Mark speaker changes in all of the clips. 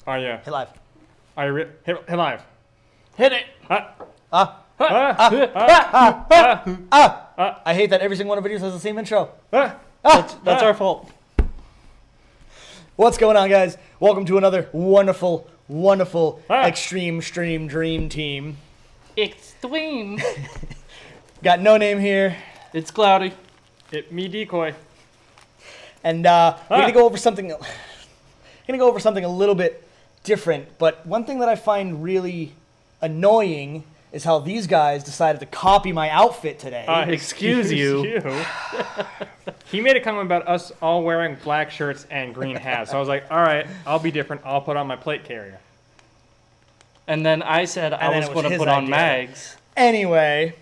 Speaker 1: Oh yeah.
Speaker 2: Hit live.
Speaker 1: Hit live.
Speaker 2: Hit it.
Speaker 1: Ah.
Speaker 2: I hate that every single one of our videos has the same intro.
Speaker 3: That's our fault.
Speaker 2: What's going on, guys? Welcome to another wonderful
Speaker 1: Ah.
Speaker 2: Extreme Stream Dream Team.
Speaker 3: Extreme.
Speaker 2: Got No Name here,
Speaker 3: It's cloudy.
Speaker 1: Hit me decoy.
Speaker 2: and we're gonna go over something. Gonna go over something a little bit different, but one thing that I find really annoying is how these guys decided to copy my outfit today.
Speaker 3: Excuse you.
Speaker 1: He made a comment about us all wearing black shirts and green hats. So I was like, all right, I'll be different. I'll put on my plate carrier.
Speaker 3: And then I said
Speaker 2: And
Speaker 3: I
Speaker 2: then
Speaker 3: was
Speaker 2: it was
Speaker 3: going to
Speaker 2: his
Speaker 3: put on
Speaker 2: idea.
Speaker 3: mags.
Speaker 2: Anyway,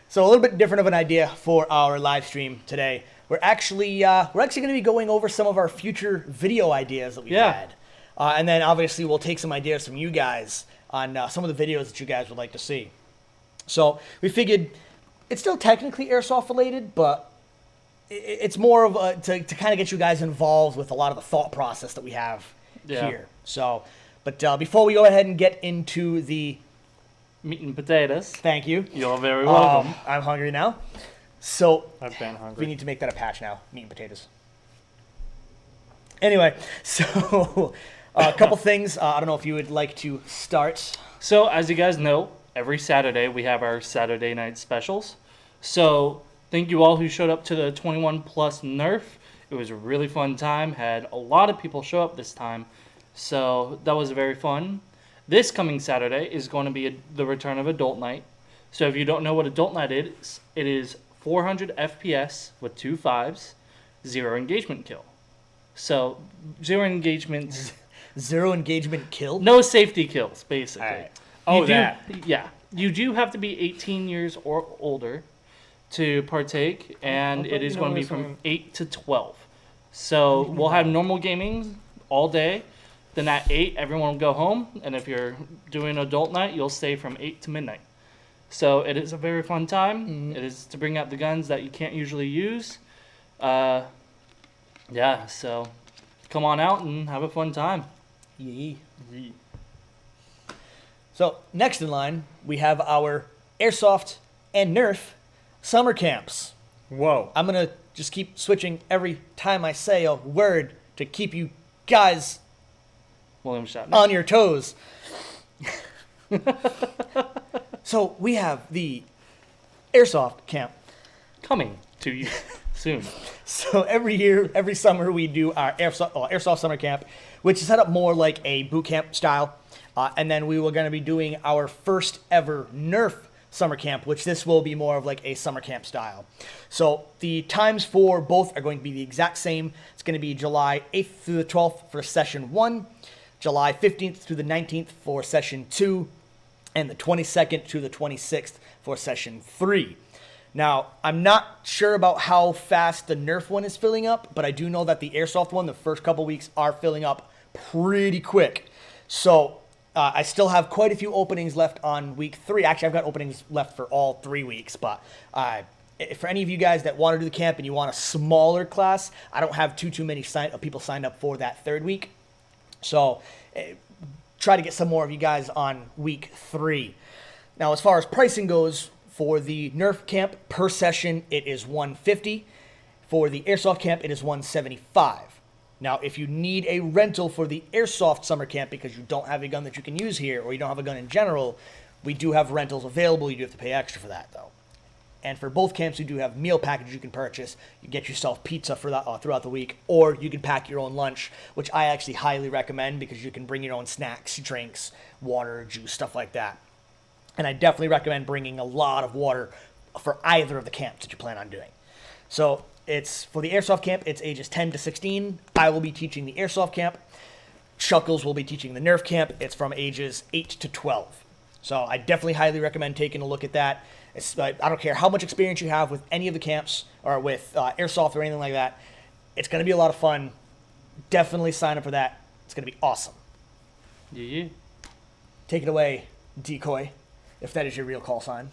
Speaker 2: so a little bit different of an idea for our live stream today. We're actually going to be going over some of our future video ideas that we've had, and then obviously we'll take some ideas from you guys on some of the videos that you guys would like to see. So we figured it's still technically airsoft related, but it's more of to kind of get you guys involved with a lot of the thought process that we have here. So, but before we go ahead and get into the
Speaker 3: Meat and potatoes.
Speaker 2: thank you.
Speaker 3: You're very welcome.
Speaker 2: I'm hungry now. So
Speaker 1: I've been
Speaker 2: we
Speaker 1: hungry.
Speaker 2: need to make that a patch now. Meat and potatoes. Anyway, so a couple things. I don't know if you would like to start.
Speaker 3: So, as you guys know, every Saturday we have our Saturday night specials. So, thank you all who showed up to the 21 plus Nerf. It was a really fun time. Had a lot of people show up this time. So, that was very fun. This coming Saturday is going to be the return of Adult Night. So, if you don't know what Adult Night is, it is 400 FPS with 2 5s, 0 engagement kill. So, 0 engagements,
Speaker 2: Zero engagement kill.
Speaker 3: no safety kills, basically.
Speaker 2: All right.
Speaker 1: Oh,
Speaker 3: You do-
Speaker 1: that.
Speaker 3: Yeah. You do have to be 18 years or older to partake, and
Speaker 1: I'll
Speaker 3: it
Speaker 1: let
Speaker 3: is
Speaker 1: you
Speaker 3: going
Speaker 1: know
Speaker 3: to be
Speaker 1: this
Speaker 3: from
Speaker 1: one.
Speaker 3: 8 to 12. So we'll have normal gaming all day. Then at 8, everyone will go home. And if you're doing adult night, you'll stay from 8 to midnight. So it is a very fun time. It is to bring out the guns that you can't usually use. Yeah, so come on out and have a fun time.
Speaker 2: Yee. So next in line, we have our Airsoft and Nerf summer camps.
Speaker 1: Whoa.
Speaker 2: I'm going to just keep switching every time I say a word to keep you guys
Speaker 3: William Shatner.
Speaker 2: on your toes. So we have the Airsoft camp.
Speaker 3: Coming to you soon.
Speaker 2: So every summer we do our Airsoft summer camp, which is set up more like a boot camp style. And then we were going to be doing our first ever Nerf summer camp, which this will be more of like a summer camp style. So the times for both are going to be the exact same. It's going to be July 8th through the 12th for session 1, July 15th through the 19th for session 2, and the 22nd to the 26th for session 3. Now, I'm not sure about how fast the Nerf one is filling up, but I do know that the Airsoft one, the first couple weeks, are filling up pretty quick. So I still have quite a few openings left on week 3. Actually, I've got openings left for all 3 weeks, but for any of you guys that want to do the camp and you want a smaller class, I don't have too many people signed up for that 3rd week. So try to get some more of you guys on week 3. Now, as far as pricing goes, for the Nerf camp per session, it is $150. For the Airsoft camp, it is $175. Now, if you need a rental for the Airsoft summer camp because you don't have a gun that you can use here or you don't have a gun in general, we do have rentals available. You do have to pay extra for that, though. And for both camps, we do have meal packages you can purchase. You get yourself pizza for that throughout the week, or you can pack your own lunch, which I actually highly recommend because you can bring your own snacks, drinks, water, juice, stuff like that. And I definitely recommend bringing a lot of water for either of the camps that you plan on doing. So it's for the Airsoft camp, it's ages 10 to 16. I will be teaching the Airsoft camp. Chuckles will be teaching the Nerf camp. It's from ages 8 to 12. So I definitely highly recommend taking a look at that. I don't care how much experience you have with any of the camps or with Airsoft or anything like that. It's going to be a lot of fun. Definitely sign up for that. It's going to be awesome.
Speaker 3: Yeah.
Speaker 2: Take it away, Decoy, if that is your real call sign.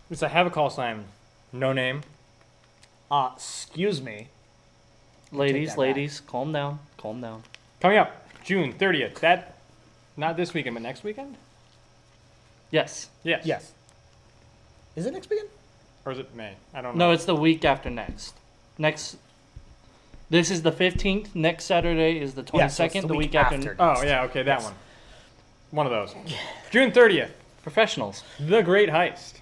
Speaker 1: Yes, I have a call sign. No name.
Speaker 2: Excuse me.
Speaker 3: Ladies,
Speaker 2: that
Speaker 3: ladies, calm down. Calm down.
Speaker 1: Coming up. June 30th. That, not this weekend, but next weekend?
Speaker 3: Yes.
Speaker 1: Yes.
Speaker 2: Yes. Is it next weekend?
Speaker 1: Or is it May? I don't know.
Speaker 3: No, it's the week after next. This is the 15th. Next Saturday is the 22nd.
Speaker 2: Yeah, so it's
Speaker 3: the
Speaker 2: the
Speaker 3: week
Speaker 2: week
Speaker 3: after.
Speaker 2: after.
Speaker 1: Oh, yeah, okay, that one. One of those. June 30th.
Speaker 3: Professionals.
Speaker 1: The Great Heist.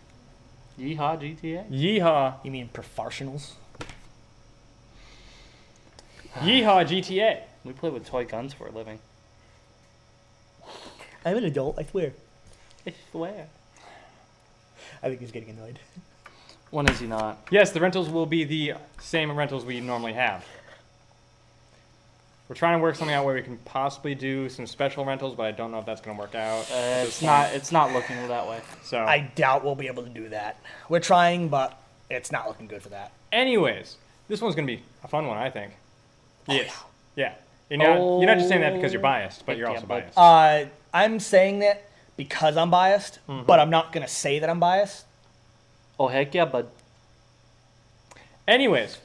Speaker 3: Yeehaw GTA.
Speaker 1: Yeehaw.
Speaker 2: You mean professionals?
Speaker 1: Yeehaw GTA.
Speaker 3: We play with toy guns for a living.
Speaker 2: I'm an adult, I swear.
Speaker 3: I swear.
Speaker 2: I think he's getting annoyed.
Speaker 3: When is he not?
Speaker 1: Yes, the rentals will be the same rentals we normally have. We're trying to work something out where we can possibly do some special rentals, but I don't know if that's going to work out. at this point.
Speaker 3: It's not looking that way.
Speaker 1: So,
Speaker 2: I doubt we'll be able to do that. We're trying, but it's not looking good for that.
Speaker 1: anyways, this one's going to be a fun one, I think. Yes. Yeah. You're not just saying that because you're biased, but you're
Speaker 3: Yeah,
Speaker 1: also
Speaker 3: but-
Speaker 1: biased.
Speaker 2: I'm saying that because I'm biased, but I'm not going to say that I'm biased.
Speaker 3: Oh heck yeah, bud.
Speaker 1: Anyways,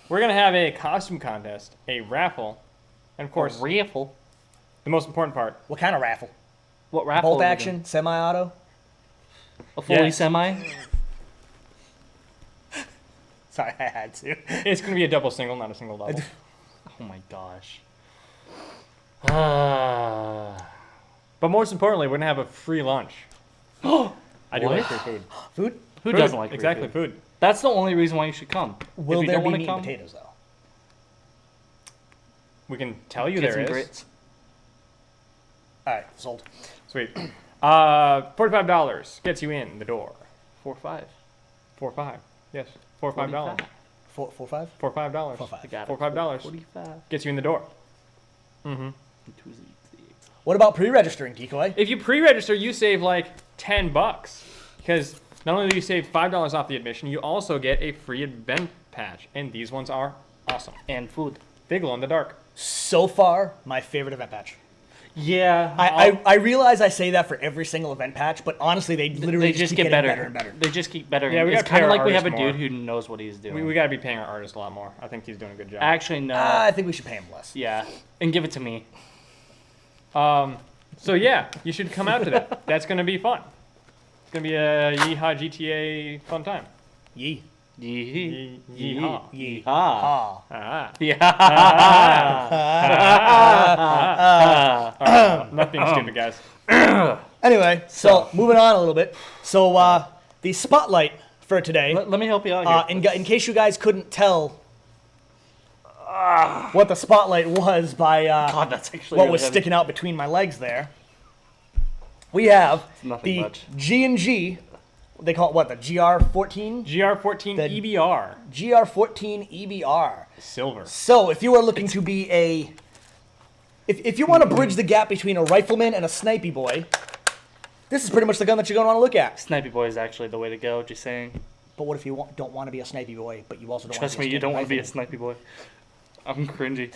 Speaker 1: we're going to have a costume contest, a raffle, and of course,
Speaker 3: A raffle.
Speaker 1: the most important part.
Speaker 2: What kind of raffle?
Speaker 3: What raffle?
Speaker 2: Bolt
Speaker 3: are we
Speaker 2: action,
Speaker 3: doing?
Speaker 2: semi-auto?
Speaker 3: A fully
Speaker 1: Yes.
Speaker 3: semi.
Speaker 2: Sorry, I had to.
Speaker 1: It's going to be a double single, not a single double.
Speaker 3: Oh my gosh. Ah.
Speaker 1: But most importantly, we're going to have a free lunch. I do like
Speaker 3: What?
Speaker 1: free food.
Speaker 2: Food?
Speaker 3: Who
Speaker 1: Food,
Speaker 3: doesn't like free
Speaker 1: exactly
Speaker 3: food?
Speaker 1: food?
Speaker 3: That's the only reason why you should come.
Speaker 2: Will
Speaker 3: if you
Speaker 2: there
Speaker 3: don't
Speaker 2: be
Speaker 3: want
Speaker 2: meat
Speaker 3: to
Speaker 2: and
Speaker 3: come,
Speaker 2: potatoes, though?
Speaker 1: We can tell you
Speaker 3: get
Speaker 1: there
Speaker 3: some
Speaker 1: is.
Speaker 3: grits.
Speaker 2: All right, sold.
Speaker 1: Sweet. $45 gets you in the door.
Speaker 3: 4-5.
Speaker 1: 4-5. Yes. $4-5.
Speaker 2: 4, 4, 5?
Speaker 1: $4-5.
Speaker 3: I
Speaker 2: $4,
Speaker 3: got it.
Speaker 1: $4-5
Speaker 3: 45.
Speaker 1: gets you in the door. Mm-hmm.
Speaker 2: What about pre-registering, Decoy?
Speaker 1: If you pre-register, you save like $10 because not only do you save $5 off the admission, you also get a free event patch, and these ones are awesome.
Speaker 3: And food.
Speaker 1: They glow in the dark.
Speaker 2: So far, my favorite event patch.
Speaker 3: Yeah.
Speaker 2: I realize I say that for every single event patch, but honestly, they literally
Speaker 3: they just
Speaker 2: keep
Speaker 3: get
Speaker 2: getting
Speaker 3: better.
Speaker 2: and better.
Speaker 3: They just keep better.
Speaker 1: Yeah, we
Speaker 3: it's
Speaker 1: gotta pay
Speaker 3: kind of
Speaker 1: our
Speaker 3: like we have a
Speaker 1: artists
Speaker 3: dude
Speaker 1: more.
Speaker 3: who knows what he's doing.
Speaker 1: We got to be paying our artist a lot more. I think he's doing a good job.
Speaker 3: Actually, no.
Speaker 2: I think we should pay him less.
Speaker 3: Yeah. And give it to me.
Speaker 1: So yeah, you should come out to that. That's going to be fun. It's going to be a Yeehaw GTA fun time.
Speaker 2: Yee.
Speaker 3: Yee.
Speaker 1: Yeehaw.
Speaker 3: Yeehaw.
Speaker 2: Ah.
Speaker 1: Ah.
Speaker 3: Yeah.
Speaker 1: Not being stupid, guys.
Speaker 2: Anyway, so moving on a little bit. So the spotlight for today,
Speaker 3: Let me help you out here.
Speaker 2: in case you guys couldn't tell what the spotlight was by
Speaker 3: God, that's actually
Speaker 2: what
Speaker 3: really
Speaker 2: was
Speaker 3: heavy.
Speaker 2: sticking out between my legs there, we have
Speaker 3: nothing
Speaker 2: the
Speaker 3: much.
Speaker 2: G&G, they call it what, the GR14?
Speaker 1: GR14
Speaker 2: The-
Speaker 1: EBR.
Speaker 2: GR14 EBR.
Speaker 1: Silver.
Speaker 2: So if you are looking to be a... If you want to bridge the gap between a rifleman and a snipey boy, this is pretty much the gun that you're going to want to look at.
Speaker 3: Snipey boy is actually the way to go. Just saying.
Speaker 2: But what if you don't want to be a snipey boy, but you also don't
Speaker 3: Trust
Speaker 2: want to
Speaker 3: me,
Speaker 2: be a
Speaker 3: you don't want to be a
Speaker 2: rifleman?
Speaker 3: snipey boy. I'm cringy.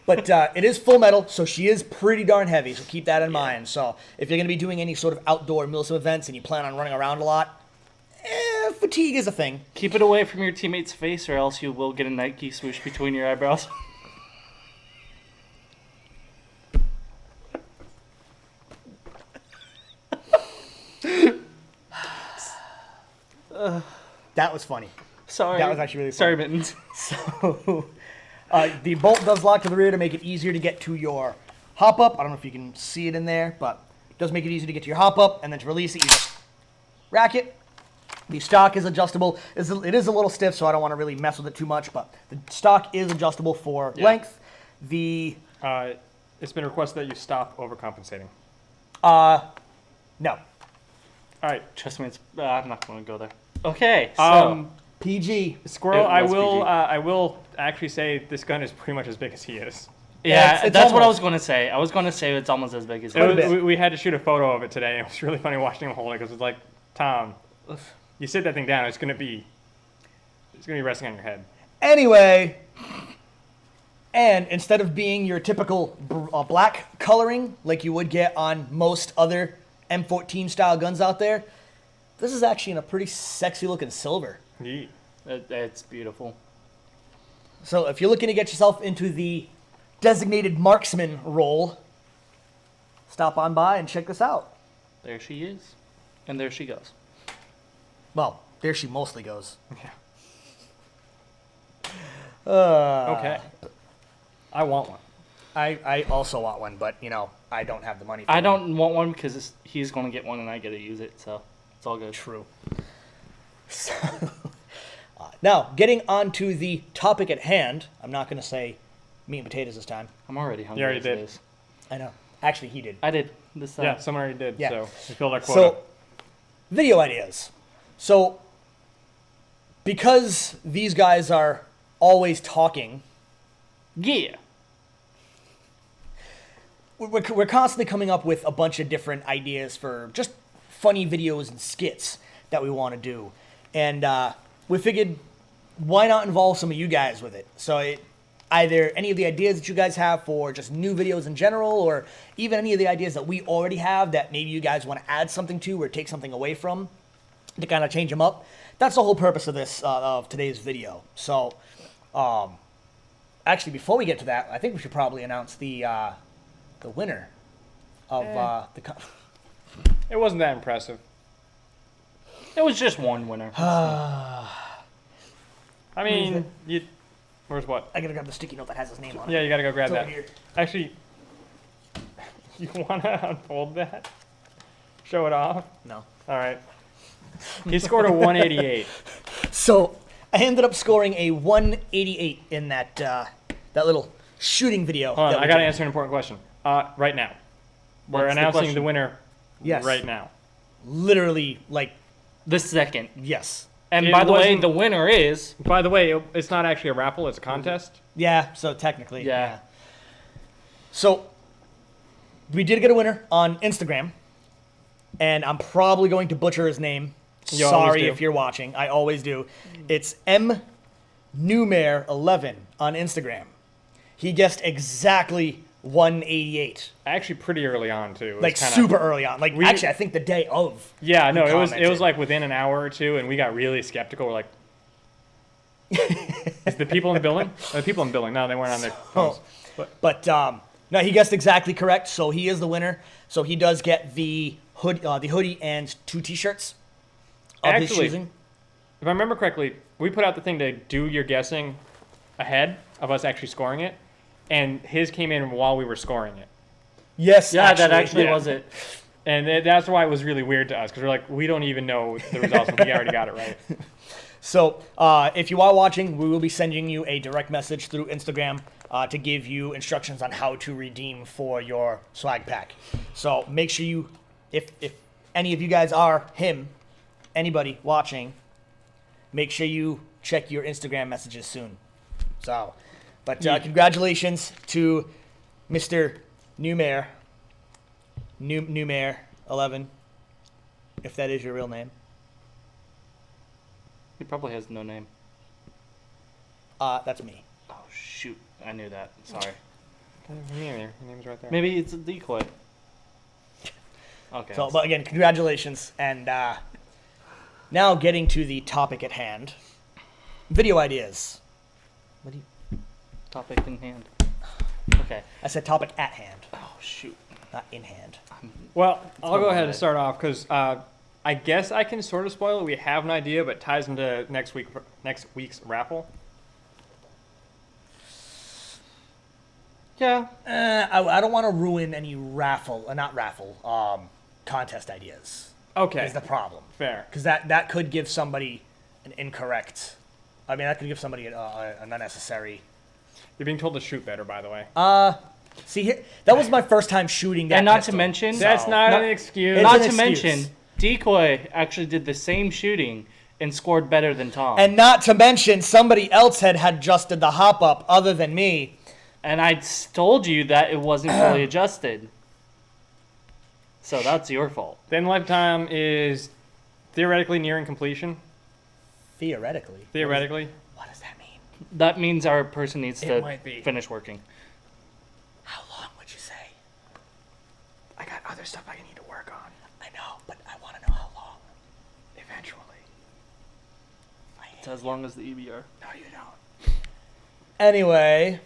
Speaker 2: But it is full metal, so she is pretty darn heavy, so keep that in mind. So if you're going to be doing any sort of outdoor milsim events and you plan on running around a lot, fatigue is a thing.
Speaker 3: Keep it away from your teammate's face, or else you will get a Nike swoosh between your eyebrows.
Speaker 2: That was funny.
Speaker 3: Sorry.
Speaker 2: That was actually really
Speaker 3: Sorry,
Speaker 2: funny.
Speaker 3: Mittens.
Speaker 2: So the bolt does lock to the rear to make it easier to get to your hop up. I don't know if you can see it in there, but it does make it easier to get to your hop up, and then to release it, you just rack it. The stock is adjustable. It is a little stiff, so I don't want to really mess with it too much, but the stock is adjustable for
Speaker 3: Yeah.
Speaker 2: length. The
Speaker 1: It's been requested that you stop overcompensating.
Speaker 2: no.
Speaker 1: All right.
Speaker 3: Trust me, I'm not going to go there. Okay, so
Speaker 2: PG.
Speaker 1: Squirrel,
Speaker 3: It
Speaker 1: I
Speaker 3: was
Speaker 1: will.
Speaker 3: PG.
Speaker 1: I will actually say this gun is pretty much as big as he is.
Speaker 3: yeah,
Speaker 2: it's
Speaker 3: that's what I
Speaker 2: almost-
Speaker 3: was going to say. I was going to say it's almost as big as
Speaker 2: Quite a
Speaker 3: him.
Speaker 2: bit.
Speaker 1: We had to shoot a photo of it today. It was really funny watching him hold it because it's like, Tom, you sit that thing down, it's gonna be resting on your head.
Speaker 2: Anyway, and instead of being your typical black coloring like you would get on most other M14 style guns out there, this is actually in a pretty sexy looking silver.
Speaker 1: Yeet.
Speaker 3: It's beautiful.
Speaker 2: So if you're looking to get yourself into the designated marksman role, stop on by and check this out.
Speaker 3: There she is. And there she goes.
Speaker 2: Well, there she mostly goes.
Speaker 1: Okay. I want one.
Speaker 2: I also want one, but, I don't have the money for
Speaker 3: I
Speaker 2: one.
Speaker 3: don't want one because he's going to get one and I get to use it, so it's all good.
Speaker 2: True. So, now, getting on to the topic at hand, I'm not going to say meat and potatoes this time.
Speaker 3: I'm already hungry.
Speaker 1: You already
Speaker 3: as it
Speaker 1: did.
Speaker 3: is.
Speaker 2: I know. Actually, he did.
Speaker 3: I did this time.
Speaker 1: Yeah, someone already did.
Speaker 2: Yeah.
Speaker 1: So we filled our quota.
Speaker 2: So, video ideas. So, because these guys are always talking,
Speaker 3: Yeah.
Speaker 2: we're constantly coming up with a bunch of different ideas for just funny videos and skits that we want to do. And we figured, why not involve some of you guys with it? So either any of the ideas that you guys have for just new videos in general, or even any of the ideas that we already have that maybe you guys want to add something to or take something away from to kind of change them up. That's the whole purpose of this, of today's video. So, actually, before we get to that, I think we should probably announce the winner of
Speaker 1: it wasn't that impressive.
Speaker 3: It was just one winner.
Speaker 1: I mean, where's what?
Speaker 2: I gotta grab the sticky note that has his name on it.
Speaker 1: Yeah, you gotta go grab
Speaker 2: It's over
Speaker 1: that.
Speaker 2: here.
Speaker 1: Actually, you wanna unfold that? Show it off?
Speaker 2: No.
Speaker 1: All right. He scored a 188.
Speaker 2: So I ended up scoring a 188 in that that little shooting video.
Speaker 1: Hold on,
Speaker 2: that we
Speaker 1: I gotta
Speaker 2: did.
Speaker 1: answer an important question. Right now. We're
Speaker 3: What's the
Speaker 1: announcing
Speaker 3: question?
Speaker 1: the winner
Speaker 2: Yes.
Speaker 1: right now.
Speaker 2: Literally, like,
Speaker 3: The second.
Speaker 2: yes.
Speaker 3: And
Speaker 1: It
Speaker 3: by the way,
Speaker 1: wasn't-
Speaker 3: the winner is.
Speaker 1: By the way, it's not actually a raffle, it's a contest.
Speaker 2: Yeah, so technically.
Speaker 3: Yeah.
Speaker 2: So we did get a winner on Instagram, and I'm probably going to butcher his name.
Speaker 1: You always
Speaker 2: Sorry
Speaker 1: do.
Speaker 2: if you're watching. I always do. It's mnewmare11 on Instagram. He guessed exactly 188.
Speaker 1: Actually, pretty early on, too. It was
Speaker 2: Like
Speaker 1: kinda-
Speaker 2: super early on. Like
Speaker 1: We-
Speaker 2: actually, I think the day of.
Speaker 1: Yeah, no,
Speaker 2: you
Speaker 1: it was
Speaker 2: commented.
Speaker 1: like within an hour or two, and we got really skeptical. We're like, is the people in the building? The people in the building. No, they weren't on their phones.
Speaker 2: But no, he guessed exactly correct. So he is the winner. So he does get the hoodie and 2 T-shirts of his
Speaker 1: Actually,
Speaker 2: choosing.
Speaker 1: if I remember correctly, we put out the thing to do your guessing ahead of us actually scoring it, and his came in while we were scoring it.
Speaker 2: Yes,
Speaker 3: Yeah, that actually
Speaker 1: yeah.
Speaker 3: was it.
Speaker 1: And that's why it was really weird to us, because we're like, we don't even know the results, and he already got it right.
Speaker 2: So if you are watching, we will be sending you a direct message through Instagram to give you instructions on how to redeem for your swag pack. So make sure you, if any of you guys are him, anybody watching, make sure you check your Instagram messages soon. So, but congratulations to Mr. Newmare, Newmare 11, if that is your real name.
Speaker 3: He probably has no name.
Speaker 2: That's me.
Speaker 3: Oh, shoot. I knew that. Sorry.
Speaker 1: Your name's right there.
Speaker 3: Maybe it's a decoy. Okay.
Speaker 2: So, but again, congratulations. And now getting to the topic at hand. Video ideas. What do you...
Speaker 3: Topic in hand. Okay.
Speaker 2: I said topic at hand,
Speaker 3: Oh, shoot.
Speaker 2: not in hand.
Speaker 1: Well, I'll
Speaker 3: on
Speaker 1: go
Speaker 3: my
Speaker 1: ahead and
Speaker 3: head.
Speaker 1: start off, because I guess I can sort of spoil it. We have an idea, but it ties into next week's raffle.
Speaker 3: Yeah.
Speaker 2: I don't want to ruin any contest ideas.
Speaker 1: Okay,
Speaker 2: Is the problem.
Speaker 1: fair.
Speaker 2: Because that could give somebody an incorrect... I mean, that could give somebody an unnecessary...
Speaker 1: You're being told to shoot better, by the way.
Speaker 2: See, here, that was my first time shooting that
Speaker 3: And not
Speaker 2: pistol.
Speaker 3: to mention...
Speaker 1: That's not
Speaker 3: not-
Speaker 1: an excuse.
Speaker 2: It's
Speaker 3: Not
Speaker 2: an
Speaker 3: to
Speaker 2: excuse.
Speaker 3: mention, Decoy actually did the same shooting and scored better than Tom.
Speaker 2: And not to mention, somebody else had adjusted the hop-up other than me.
Speaker 3: And I told you that it wasn't fully adjusted. So that's your fault.
Speaker 1: Then lifetime is theoretically nearing completion.
Speaker 2: Theoretically.
Speaker 1: Theoretically.
Speaker 2: What does that mean?
Speaker 3: That means our person needs
Speaker 1: It
Speaker 3: to
Speaker 1: might be.
Speaker 3: finish working.
Speaker 2: How long would you say?
Speaker 1: I got other stuff I need to work on.
Speaker 2: I know, but I want to know how long.
Speaker 1: Eventually.
Speaker 3: It's as long as the EBR.
Speaker 1: No, you don't.
Speaker 2: Anyway,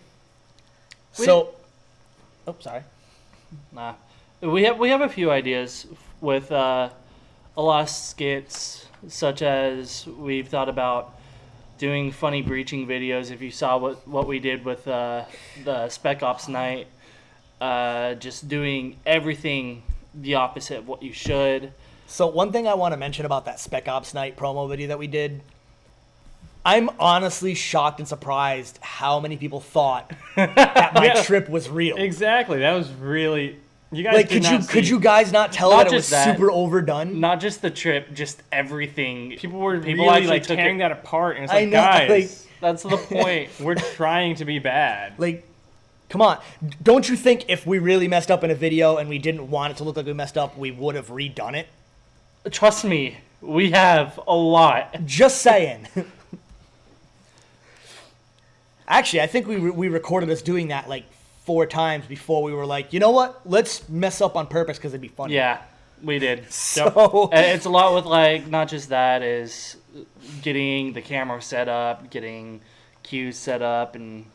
Speaker 2: So, oh, sorry.
Speaker 3: Nah, we have a few ideas with a lot of skits, such as we've thought about doing funny breaching videos. If you saw what we did with the Spec Ops night, just doing everything the opposite of what you should.
Speaker 2: So one thing I want to mention about that Spec Ops Night promo video that we did, I'm honestly shocked and surprised how many people thought that my
Speaker 1: Yeah.
Speaker 2: trip was real.
Speaker 1: Exactly. That was really. You guys
Speaker 2: Like,
Speaker 1: did not
Speaker 2: could
Speaker 1: see-
Speaker 2: you guys not tell
Speaker 3: Not
Speaker 2: that it was
Speaker 3: just that.
Speaker 2: super overdone?
Speaker 3: Not just the trip, just everything.
Speaker 1: People were
Speaker 3: People
Speaker 1: really
Speaker 3: actually
Speaker 1: like
Speaker 3: took
Speaker 1: tearing
Speaker 3: it-
Speaker 1: that apart, and it's
Speaker 2: I
Speaker 1: like,
Speaker 2: know,
Speaker 1: guys,
Speaker 2: like-
Speaker 3: That's the point.
Speaker 1: we're trying to be bad.
Speaker 2: Like, come on. Don't you think if we really messed up in a video and we didn't want it to look like we messed up, we would have redone it?
Speaker 3: Trust me, we have a lot.
Speaker 2: Just saying. Actually, I think we recorded us doing that like 4 times before we were like, you know what? Let's mess up on purpose because it'd be funny.
Speaker 3: Yeah, we did.
Speaker 2: So,
Speaker 3: It's a lot with like not just that, is getting the camera set up, getting cues set up, and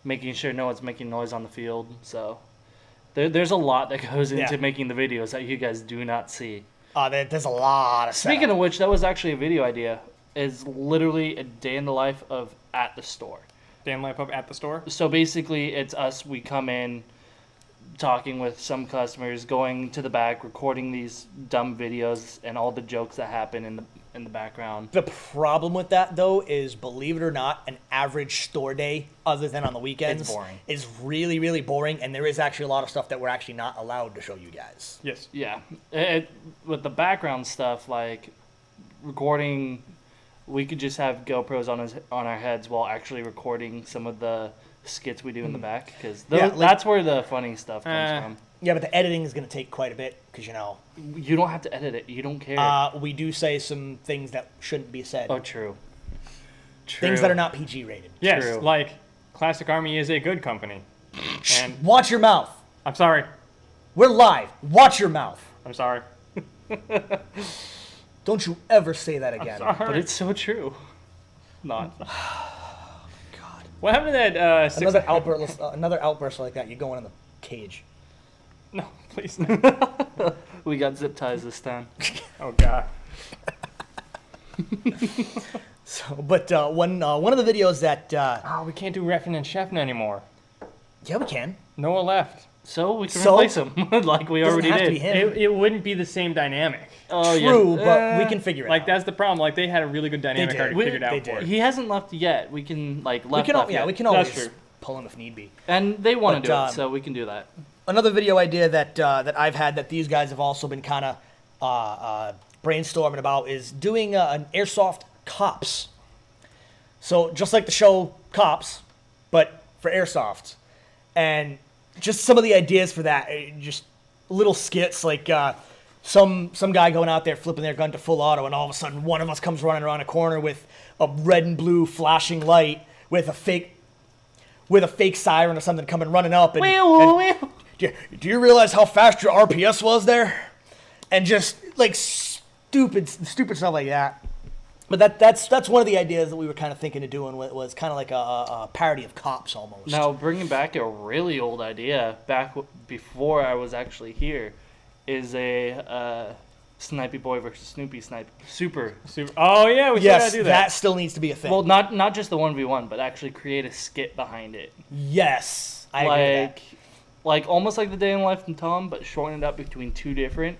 Speaker 3: making sure no one's making noise on the field. So there's a lot that goes into
Speaker 2: Yeah.
Speaker 3: making the videos that you guys do not see.
Speaker 2: there's a lot of setup.
Speaker 3: Speaking of which, that was actually a video idea. Is literally a day in the life of at the store.
Speaker 1: Dan Light Pub at the store.
Speaker 3: So basically, it's us. We come in, talking with some customers, going to the back, recording these dumb videos and all the jokes that happen in the background.
Speaker 2: The problem with that, though, is, believe it or not, an average store day, other than on the weekends,
Speaker 3: It's boring.
Speaker 2: is really, really boring, and there is actually a lot of stuff that we're actually not allowed to show you guys.
Speaker 1: Yes.
Speaker 3: Yeah, with the background stuff, like recording, we could just have GoPros on our heads while actually recording some of the skits we do in the back, because
Speaker 2: Yeah, like-
Speaker 3: that's where the funny stuff comes from.
Speaker 2: Yeah, but the editing is going to take quite a bit, because,
Speaker 3: You don't have to edit it. You don't care.
Speaker 2: we do say some things that shouldn't be said.
Speaker 3: Oh, true.
Speaker 2: Things that are not PG rated.
Speaker 1: Yes.
Speaker 3: True.
Speaker 1: Like Classic Army is a good company. And
Speaker 2: Watch your mouth.
Speaker 1: I'm sorry.
Speaker 2: We're live. Watch your mouth.
Speaker 1: I'm sorry.
Speaker 2: Don't you ever say that again.
Speaker 1: Sorry.
Speaker 3: But it's so true. Not.
Speaker 2: God.
Speaker 1: What happened to that?
Speaker 2: Another outburst like that, you're going in the cage.
Speaker 1: No, please.
Speaker 3: We got zip ties this time.
Speaker 1: Oh God.
Speaker 2: So, but one of the videos that
Speaker 1: Oh, we can't do Refn and Sheffin anymore.
Speaker 2: yeah, we can.
Speaker 1: Noah left.
Speaker 3: So we can
Speaker 2: So?
Speaker 3: replace him, like we
Speaker 2: Doesn't
Speaker 3: already
Speaker 2: have
Speaker 3: did.
Speaker 2: to be him.
Speaker 1: It wouldn't be the same dynamic.
Speaker 3: Oh,
Speaker 2: True,
Speaker 3: yeah.
Speaker 2: but we can figure it
Speaker 1: Like
Speaker 2: out.
Speaker 1: that's the problem. Like they had a really good dynamic
Speaker 2: did.
Speaker 1: already
Speaker 3: We-
Speaker 1: figured out
Speaker 2: they
Speaker 1: for
Speaker 2: did.
Speaker 1: it.
Speaker 3: He hasn't left yet. We can like
Speaker 2: We
Speaker 3: left.
Speaker 2: can,
Speaker 3: left
Speaker 2: yeah,
Speaker 3: yet.
Speaker 2: we can
Speaker 1: That's
Speaker 2: always
Speaker 1: true.
Speaker 2: pull him if need be.
Speaker 3: And they want
Speaker 2: But,
Speaker 3: to do it, so we can do that.
Speaker 2: Another video idea that I've had that these guys have also been kind of brainstorming about is doing an airsoft cops. So just like the show Cops, but for airsoft, and just some of the ideas for that, just little skits like some guy going out there flipping their gun to full auto, and all of a sudden one of us comes running around a corner with a red and blue flashing light with a fake siren or something coming running up, and do you realize how fast your RPS was there? And just like stupid stuff like that. But that's one of the ideas that we were kind of thinking of doing. Was kind of like a parody of Cops almost.
Speaker 3: Now, bringing back a really old idea, before I was actually here, is a Snipey Boy versus Snoopy Snipe. Super.
Speaker 1: Oh yeah, we still
Speaker 2: Yes,
Speaker 1: gotta do
Speaker 2: that
Speaker 1: that.
Speaker 2: still needs to be a thing.
Speaker 3: Well, not just the 1v1, but actually create a skit behind it.
Speaker 2: Yes, I agree with that.
Speaker 3: Like almost like the Day in Life from Tom, but shorten it up between two different,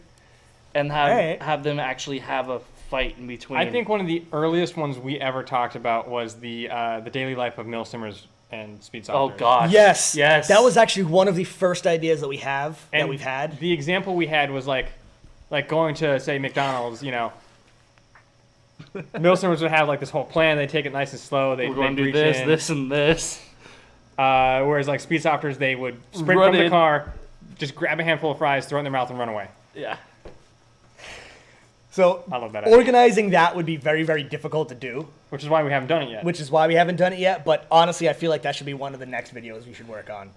Speaker 3: and
Speaker 2: Alright.
Speaker 3: have them actually have a fight in between.
Speaker 1: I think one of the earliest ones we ever talked about was the daily life of Mill Simmers and Speed
Speaker 3: Oh
Speaker 1: Software.
Speaker 3: gosh.
Speaker 2: Yes,
Speaker 3: Yes.
Speaker 2: that was actually one of the first ideas that we've
Speaker 1: And
Speaker 2: had.
Speaker 1: the example we had was like going to say McDonald's, Mill Simmers would have like this whole plan. They take it nice and slow. They
Speaker 3: We're going to do
Speaker 1: breach
Speaker 3: this,
Speaker 1: in.
Speaker 3: this, and this.
Speaker 1: Whereas like Speed Softers, they would sprint
Speaker 3: Run
Speaker 1: from the
Speaker 3: in.
Speaker 1: car, just grab a handful of fries, throw it in their mouth, and run away.
Speaker 3: Yeah.
Speaker 2: So
Speaker 1: I love that idea.
Speaker 2: organizing that would be very, very difficult to do,
Speaker 1: Which is why we haven't done it yet.
Speaker 2: which is why we haven't done it yet. But honestly, I feel like that should be one of the next videos we should work on.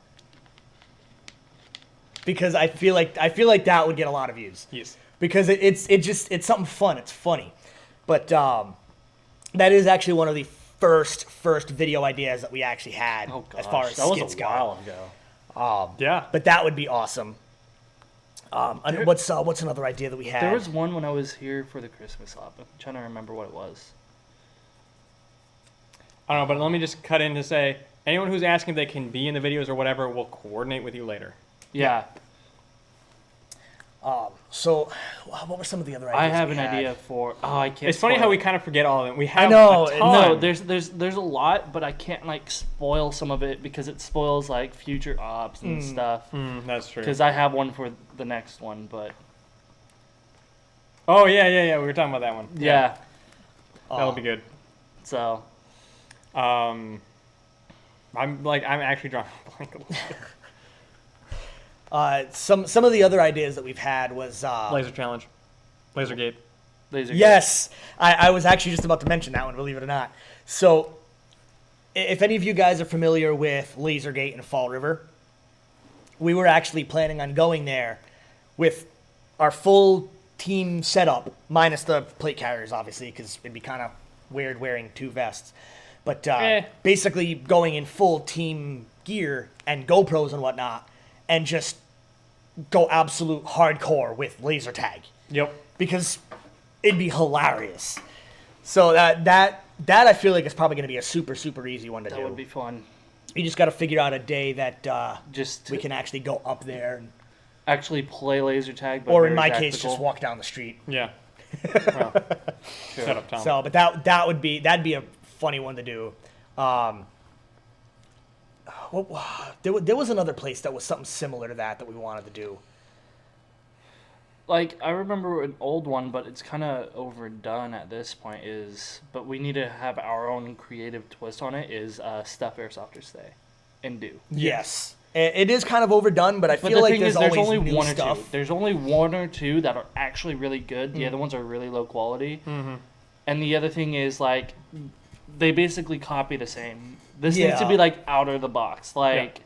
Speaker 2: Because I feel like that would get a lot of views.
Speaker 1: Yes.
Speaker 2: Because it's something fun. It's funny. But that is actually one of the first video ideas that we actually had
Speaker 3: Oh gosh.
Speaker 2: as far as
Speaker 3: that was
Speaker 2: skits
Speaker 3: a
Speaker 2: go.
Speaker 3: while ago.
Speaker 1: Yeah.
Speaker 2: But that would be awesome. And what's another idea that we had?
Speaker 3: There was one when I was here for the Christmas hop. I'm trying to remember what it was.
Speaker 1: I don't know, but let me just cut in to say, anyone who's asking if they can be in the videos or whatever, we'll coordinate with you later.
Speaker 3: Yeah.
Speaker 2: So, what were some of the other ideas?
Speaker 3: I have
Speaker 2: we
Speaker 3: an
Speaker 2: had?
Speaker 3: idea for. Oh, I can't.
Speaker 1: It's funny
Speaker 3: spoil
Speaker 1: how we
Speaker 3: it.
Speaker 1: kind of forget all of them. We have
Speaker 2: know,
Speaker 1: a
Speaker 2: it-
Speaker 1: ton.
Speaker 3: No, there's a lot, but I can't like spoil some of it because it spoils like future ops and stuff.
Speaker 1: That's true.
Speaker 3: Because I have one for the next one, but
Speaker 1: Oh, yeah. We were talking about that one.
Speaker 3: yeah.
Speaker 1: That'll be good.
Speaker 3: So
Speaker 1: I'm actually drawing a blank a little bit.
Speaker 2: Some of the other ideas that we've had was
Speaker 1: Laser challenge. Laser gate.
Speaker 3: these are
Speaker 2: yes, I was actually just about to mention that one, believe it or not. So, if any of you guys are familiar with Lasergate and Fall River, we were actually planning on going there with our full team setup, minus the plate carriers, obviously, because it'd be kind of weird wearing two vests. But basically going in full team gear and GoPros and whatnot, and just go absolute hardcore with laser tag.
Speaker 1: Yep.
Speaker 2: Because it'd be hilarious. So that I feel like is probably going to be a super easy one to
Speaker 3: That
Speaker 2: do.
Speaker 3: would be fun.
Speaker 2: You just got to figure out a day that
Speaker 3: Just
Speaker 2: we can actually go up there, and,
Speaker 3: actually play laser tag, but
Speaker 2: or in
Speaker 3: very
Speaker 2: my case,
Speaker 3: tactical.
Speaker 2: just walk down the street.
Speaker 1: Yeah. Well, shut up, Tom.
Speaker 2: So, but that'd be a funny one to do. There was another place that was something similar to that we wanted to do.
Speaker 3: Like I remember an old one, but it's kind of overdone at this point. But we need to have our own creative twist on it. Is stuff airsofters say and do.
Speaker 2: Yes, it is kind of overdone, but I
Speaker 3: But
Speaker 2: feel
Speaker 3: the
Speaker 2: like
Speaker 3: thing
Speaker 2: there's
Speaker 3: is, there's
Speaker 2: always
Speaker 3: only
Speaker 2: new
Speaker 3: one or
Speaker 2: stuff.
Speaker 3: two. There's only one or two that are actually really good. The other ones are really low quality. Mm-hmm. And the other thing is like, they basically copy the same. This needs to
Speaker 2: Yeah.
Speaker 3: be like out of the box, like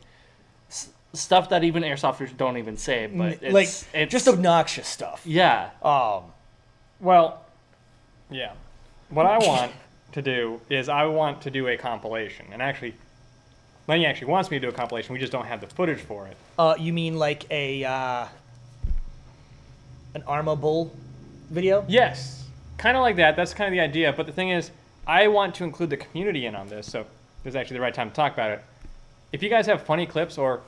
Speaker 3: stuff that even airsofters don't even say. But it's
Speaker 2: just obnoxious stuff.
Speaker 3: yeah.
Speaker 1: Well, yeah. What I want to do is I want to do a compilation. And actually, Lenny actually wants me to do a compilation. We just don't have the footage for it.
Speaker 2: You mean like an Arma Bull video?
Speaker 1: Yes. Kind of like that. That's kind of the idea. But the thing is, I want to include the community in on this. So this is actually the right time to talk about it. If you guys have funny clips or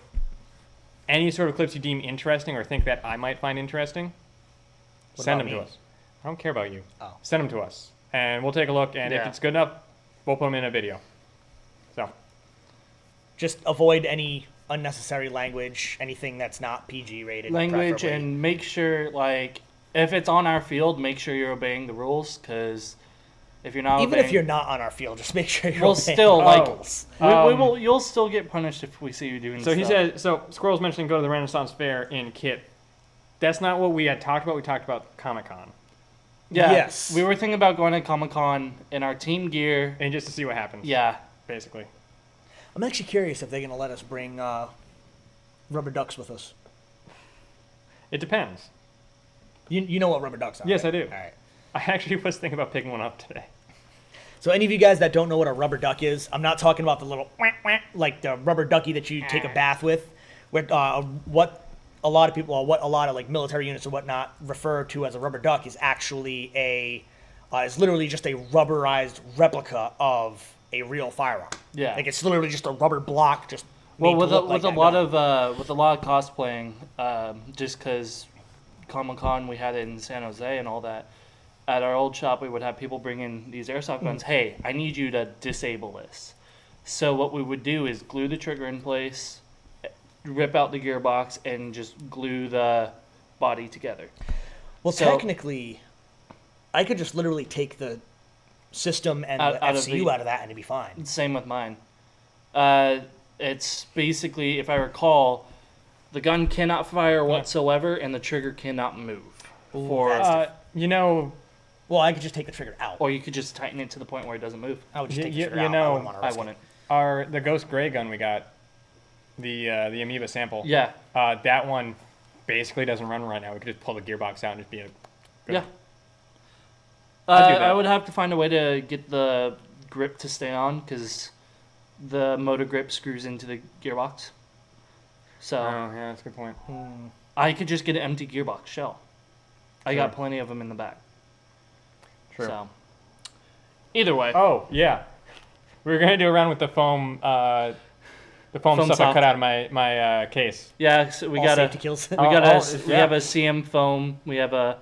Speaker 1: any sort of clips you deem interesting or think that I might find interesting, send
Speaker 2: about
Speaker 1: them to
Speaker 2: me?
Speaker 1: us. I don't care about you.
Speaker 2: Oh.
Speaker 1: Send them to us. And we'll take a look. And if
Speaker 3: Yeah.
Speaker 1: it's good enough, we'll put them in a video. So,
Speaker 2: Just avoid any unnecessary language, anything that's not PG rated.
Speaker 3: Language
Speaker 2: preferably.
Speaker 3: and make sure like if it's on our field, make sure you're obeying the rules because if you're not
Speaker 2: even
Speaker 3: obeying,
Speaker 2: if you're not on our field, just make sure you're
Speaker 3: Well,
Speaker 2: obeying
Speaker 3: still,
Speaker 2: the
Speaker 3: like-
Speaker 2: rules.
Speaker 3: we will. You'll still get punished if we see you doing.
Speaker 1: so he
Speaker 3: stuff.
Speaker 1: said, so Squirrel's mentioning go to the Renaissance Fair in Kit. That's not what we had talked about. We talked about Comic-Con.
Speaker 3: Yeah.
Speaker 2: Yes.
Speaker 3: We were thinking about going to Comic-Con in our team gear.
Speaker 1: And just to see what happens.
Speaker 3: Yeah.
Speaker 1: Basically.
Speaker 2: I'm actually curious if they're going to let us bring rubber ducks with us.
Speaker 1: It depends.
Speaker 2: You know what rubber ducks are?
Speaker 1: Yes,
Speaker 2: right?
Speaker 1: I do.
Speaker 2: All right.
Speaker 1: I actually was thinking about picking one up today.
Speaker 2: So any of you guys that don't know what a rubber duck is, I'm not talking about the little like the rubber ducky that you take a bath with. What a lot of like military units or whatnot refer to as a rubber duck is actually is literally just a rubberized replica of a real firearm.
Speaker 3: Yeah.
Speaker 2: Like it's literally just a rubber block. Just
Speaker 3: Well,
Speaker 2: made to
Speaker 3: with
Speaker 2: look like
Speaker 3: a
Speaker 2: that
Speaker 3: lot
Speaker 2: gun.
Speaker 3: of cosplaying, just because Comic-Con we had it in San Jose and all that. At our old shop, we would have people bring in these airsoft guns. Hey, I need you to disable this. So what we would do is glue the trigger in place, rip out the gearbox, and just glue the body together.
Speaker 2: Well,
Speaker 3: so-
Speaker 2: technically, I could just literally take the system and
Speaker 3: Out-
Speaker 2: the
Speaker 3: out of
Speaker 2: FCU
Speaker 3: the-
Speaker 2: out of that, and it'd be fine.
Speaker 3: Same with mine. It's basically, if I recall, the gun cannot fire whatsoever, and the trigger cannot move.
Speaker 2: that's
Speaker 1: You know,
Speaker 2: Well, I could just take the trigger out.
Speaker 3: Or you could just tighten it to the point where it doesn't move.
Speaker 2: I would just take the
Speaker 1: you
Speaker 2: trigger out.
Speaker 1: know,
Speaker 2: I wouldn't want to
Speaker 3: I
Speaker 2: risk it.
Speaker 3: wouldn't.
Speaker 1: the Ghost Gray gun we got, the Amoeba sample.
Speaker 3: Yeah.
Speaker 1: That one basically doesn't run right now. We could just pull the gearbox out and just be a.
Speaker 3: Yeah.
Speaker 1: I'd do that.
Speaker 3: I would have to find a way to get the grip to stay on because the motor grip screws into the gearbox. So
Speaker 1: Oh, yeah, that's a good point.
Speaker 3: I could just get an empty gearbox shell. I got
Speaker 1: True.
Speaker 3: plenty of them in the back.
Speaker 1: True.
Speaker 3: So either way,
Speaker 1: Oh, yeah. We were gonna do around with the foam
Speaker 3: Foam
Speaker 1: stuff I
Speaker 3: soft.
Speaker 1: cut out of my case.
Speaker 3: yeah. So we
Speaker 2: All
Speaker 3: got a
Speaker 2: safety kills.
Speaker 3: we
Speaker 1: Oh,
Speaker 3: got
Speaker 1: oh,
Speaker 3: we
Speaker 1: yeah.
Speaker 3: have a CM foam. We have a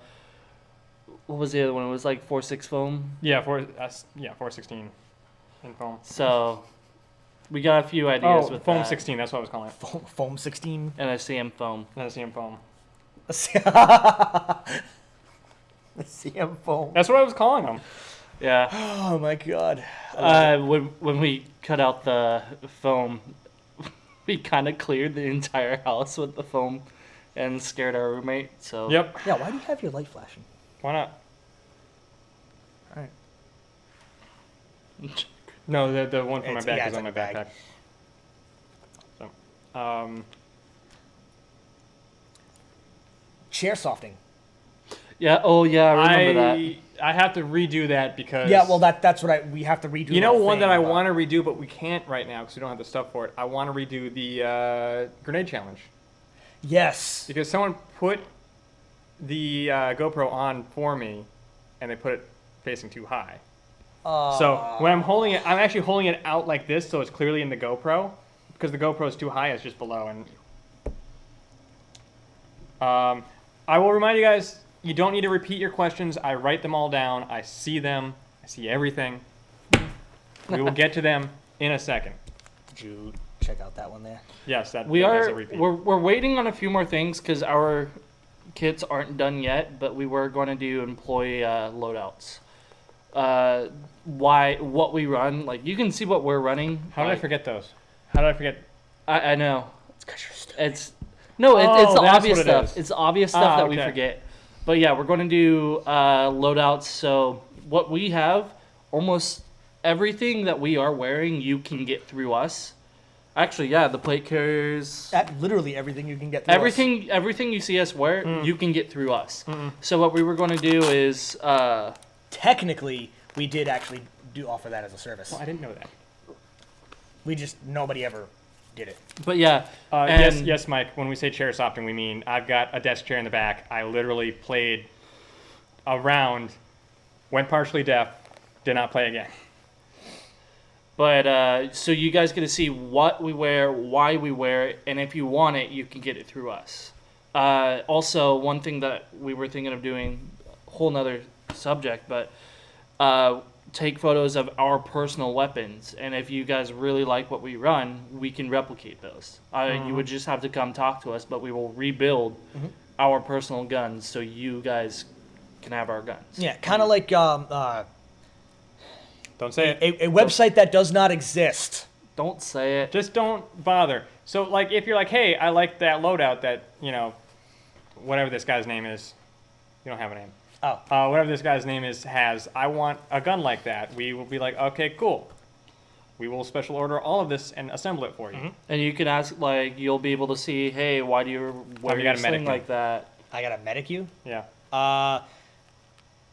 Speaker 3: what was the other one? It was like 4.6 foam.
Speaker 1: Yeah, 416 in foam.
Speaker 3: So we got a few ideas
Speaker 1: Oh,
Speaker 3: with
Speaker 1: foam
Speaker 3: that.
Speaker 1: 16. That's what I was calling it.
Speaker 2: Foam 16.
Speaker 3: And a CM foam.
Speaker 1: Not a CM foam.
Speaker 2: The CM foam.
Speaker 1: That's what I was calling them.
Speaker 3: Yeah.
Speaker 2: Oh my god.
Speaker 3: When we cut out the foam, we kind of cleared the entire house with the foam and scared our roommate. So
Speaker 1: Yep.
Speaker 2: Yeah, why do you have your light flashing?
Speaker 1: Why not?
Speaker 2: All right.
Speaker 1: No, the one from my
Speaker 2: It's-
Speaker 1: back
Speaker 2: yeah,
Speaker 1: is
Speaker 2: it's
Speaker 1: on my
Speaker 2: like a bag.
Speaker 1: backpack. So,
Speaker 2: Chair softing.
Speaker 3: Yeah. Oh yeah, I remember that.
Speaker 1: I have to redo that because
Speaker 2: Yeah, well we have to redo.
Speaker 1: you
Speaker 2: the
Speaker 1: know
Speaker 2: whole
Speaker 1: one that
Speaker 2: thing,
Speaker 1: I
Speaker 2: but-
Speaker 1: want to redo, but we can't right now because we don't have the stuff for it. I want to redo the grenade challenge
Speaker 2: Yes.
Speaker 1: because someone put the GoPro on for me, and they put it facing too high. So when I'm holding it, I'm actually holding it out like this, so it's clearly in the GoPro, because the GoPro is too high. It's just below, and I will remind you guys. You don't need to repeat your questions. I write them all down. I see them. I see everything. We will get to them in a second.
Speaker 2: Did you check out that one there?
Speaker 1: Yes, that
Speaker 3: We
Speaker 1: that is
Speaker 3: are
Speaker 1: a repeat.
Speaker 3: we're waiting on a few more things because our kits aren't done yet, but we were going to do employee loadouts. What we run, like you can see what we're running.
Speaker 1: How did I
Speaker 3: like,
Speaker 1: forget those? How did I forget?
Speaker 3: I know.
Speaker 2: It's because you're stupid.
Speaker 3: It's it's
Speaker 1: Oh,
Speaker 3: the
Speaker 1: that's
Speaker 3: obvious
Speaker 1: what it
Speaker 3: stuff.
Speaker 1: is.
Speaker 3: It's the obvious stuff that we
Speaker 1: okay.
Speaker 3: forget. But yeah, we're going to do loadouts. So what we have, almost everything that we are wearing, you can get through us. Actually, yeah, the plate carriers,
Speaker 2: Literally everything you can get. Through us.
Speaker 3: everything you see us wear, you can get through us. So what we were going to do is,
Speaker 2: Technically, we did actually do offer that as a service.
Speaker 1: Oh, I didn't know that.
Speaker 2: We just nobody ever did it.
Speaker 3: but yeah,
Speaker 1: Yes,
Speaker 3: and-
Speaker 1: yes, Mike. When we say chair softening, we mean I've got a desk chair in the back. I literally played a round, went partially deaf, did not play again.
Speaker 3: But so you guys get to see what we wear, why we wear it, and if you want it, you can get it through us. Also, one thing that we were thinking of doing, a whole nother subject, but take photos of our personal weapons, and if you guys really like what we run, we can replicate those. You would just have to come talk to us, but we will rebuild our personal guns so you guys can have our guns.
Speaker 2: Yeah, kind of like
Speaker 1: Don't say it.
Speaker 2: a website that does not exist.
Speaker 3: Don't say it.
Speaker 1: Just don't bother. So, like, if you're like, hey, I like that loadout that, whatever this guy's name is. You don't have a name.
Speaker 2: Oh.
Speaker 1: Whatever this guy's name is has, I want a gun like that. We will be like, okay, cool. We will special order all of this and assemble it for you.
Speaker 3: And you can ask, like, you'll be able to see, hey, why do you wear
Speaker 1: you
Speaker 3: your
Speaker 1: got a medic
Speaker 3: sling
Speaker 1: now?
Speaker 3: like that?
Speaker 2: I got a medic you.
Speaker 1: Yeah.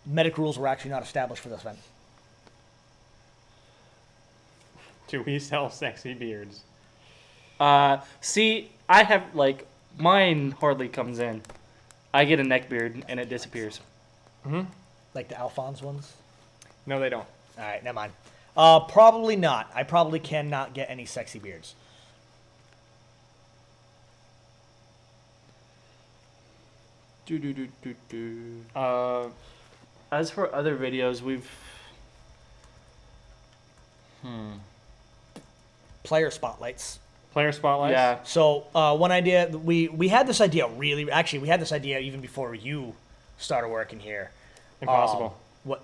Speaker 2: Medic rules were actually not established for this event.
Speaker 1: Do we sell sexy beards?
Speaker 3: See, I have, like, mine hardly comes in. I get a neck beard and it disappears.
Speaker 2: Like the Alphonse ones.
Speaker 1: No, they don't.
Speaker 2: All right, never mind. Probably not. I probably cannot get any sexy beards.
Speaker 3: As for other videos, we've...
Speaker 2: Player spotlights.
Speaker 1: Player spotlights?
Speaker 3: Yeah.
Speaker 2: So one idea we had this idea we had this idea even before you started working here.
Speaker 1: Impossible.
Speaker 2: What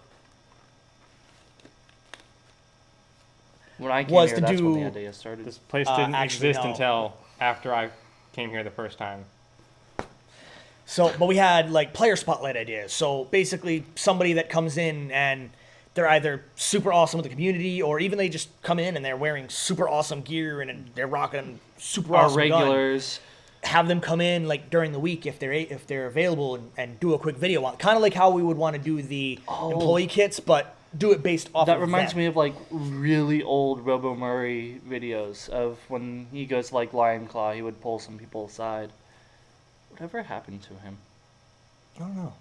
Speaker 3: When I came
Speaker 2: Was
Speaker 3: here,
Speaker 2: to
Speaker 3: that's when the
Speaker 2: do-
Speaker 3: idea started.
Speaker 1: This place didn't
Speaker 2: actually,
Speaker 1: exist
Speaker 2: no.
Speaker 1: until after I came here the first time.
Speaker 2: So, but we had like player spotlight ideas. So basically, somebody that comes in and they're either super awesome with the community, or even they just come in and they're wearing super awesome gear and they're rocking super
Speaker 3: Our
Speaker 2: awesome gun.
Speaker 3: regulars.
Speaker 2: Have them come in like during the week if they're available and do a quick video on, kind of like how we would want to do the employee kits, but do it based off
Speaker 3: That
Speaker 2: of
Speaker 3: reminds
Speaker 2: that.
Speaker 3: me of like really old Robo Murray videos of when he goes to like Lion Claw, he would pull some people aside. Whatever happened to him?
Speaker 2: I don't know.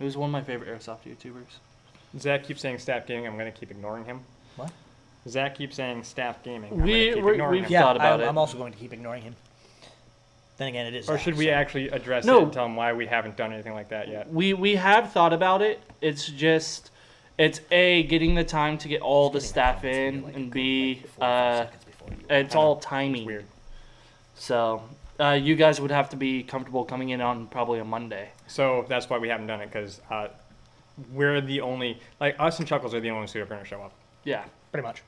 Speaker 3: It was one of my favorite airsoft YouTubers.
Speaker 1: Zach keeps saying staff gaming. I'm going to keep ignoring him.
Speaker 2: What?
Speaker 1: Zach keeps saying staff gaming.
Speaker 3: We've
Speaker 2: Yeah,
Speaker 3: thought about it.
Speaker 2: I'm also going to keep ignoring him. Then again, it is.
Speaker 1: Or
Speaker 2: Zach,
Speaker 1: should we
Speaker 2: so-
Speaker 1: actually address
Speaker 3: No.
Speaker 1: it and tell him why we haven't done anything like that yet?
Speaker 3: We have thought about it. It's just it's A, getting the time to get all the staff in, and B, it's all timing.
Speaker 1: Weird.
Speaker 3: So you guys would have to be comfortable coming in on probably a Monday.
Speaker 1: So that's why we haven't done it, because we're the only, like, us and Chuckles are the only ones who are going to show up.
Speaker 3: Yeah.
Speaker 2: Pretty much.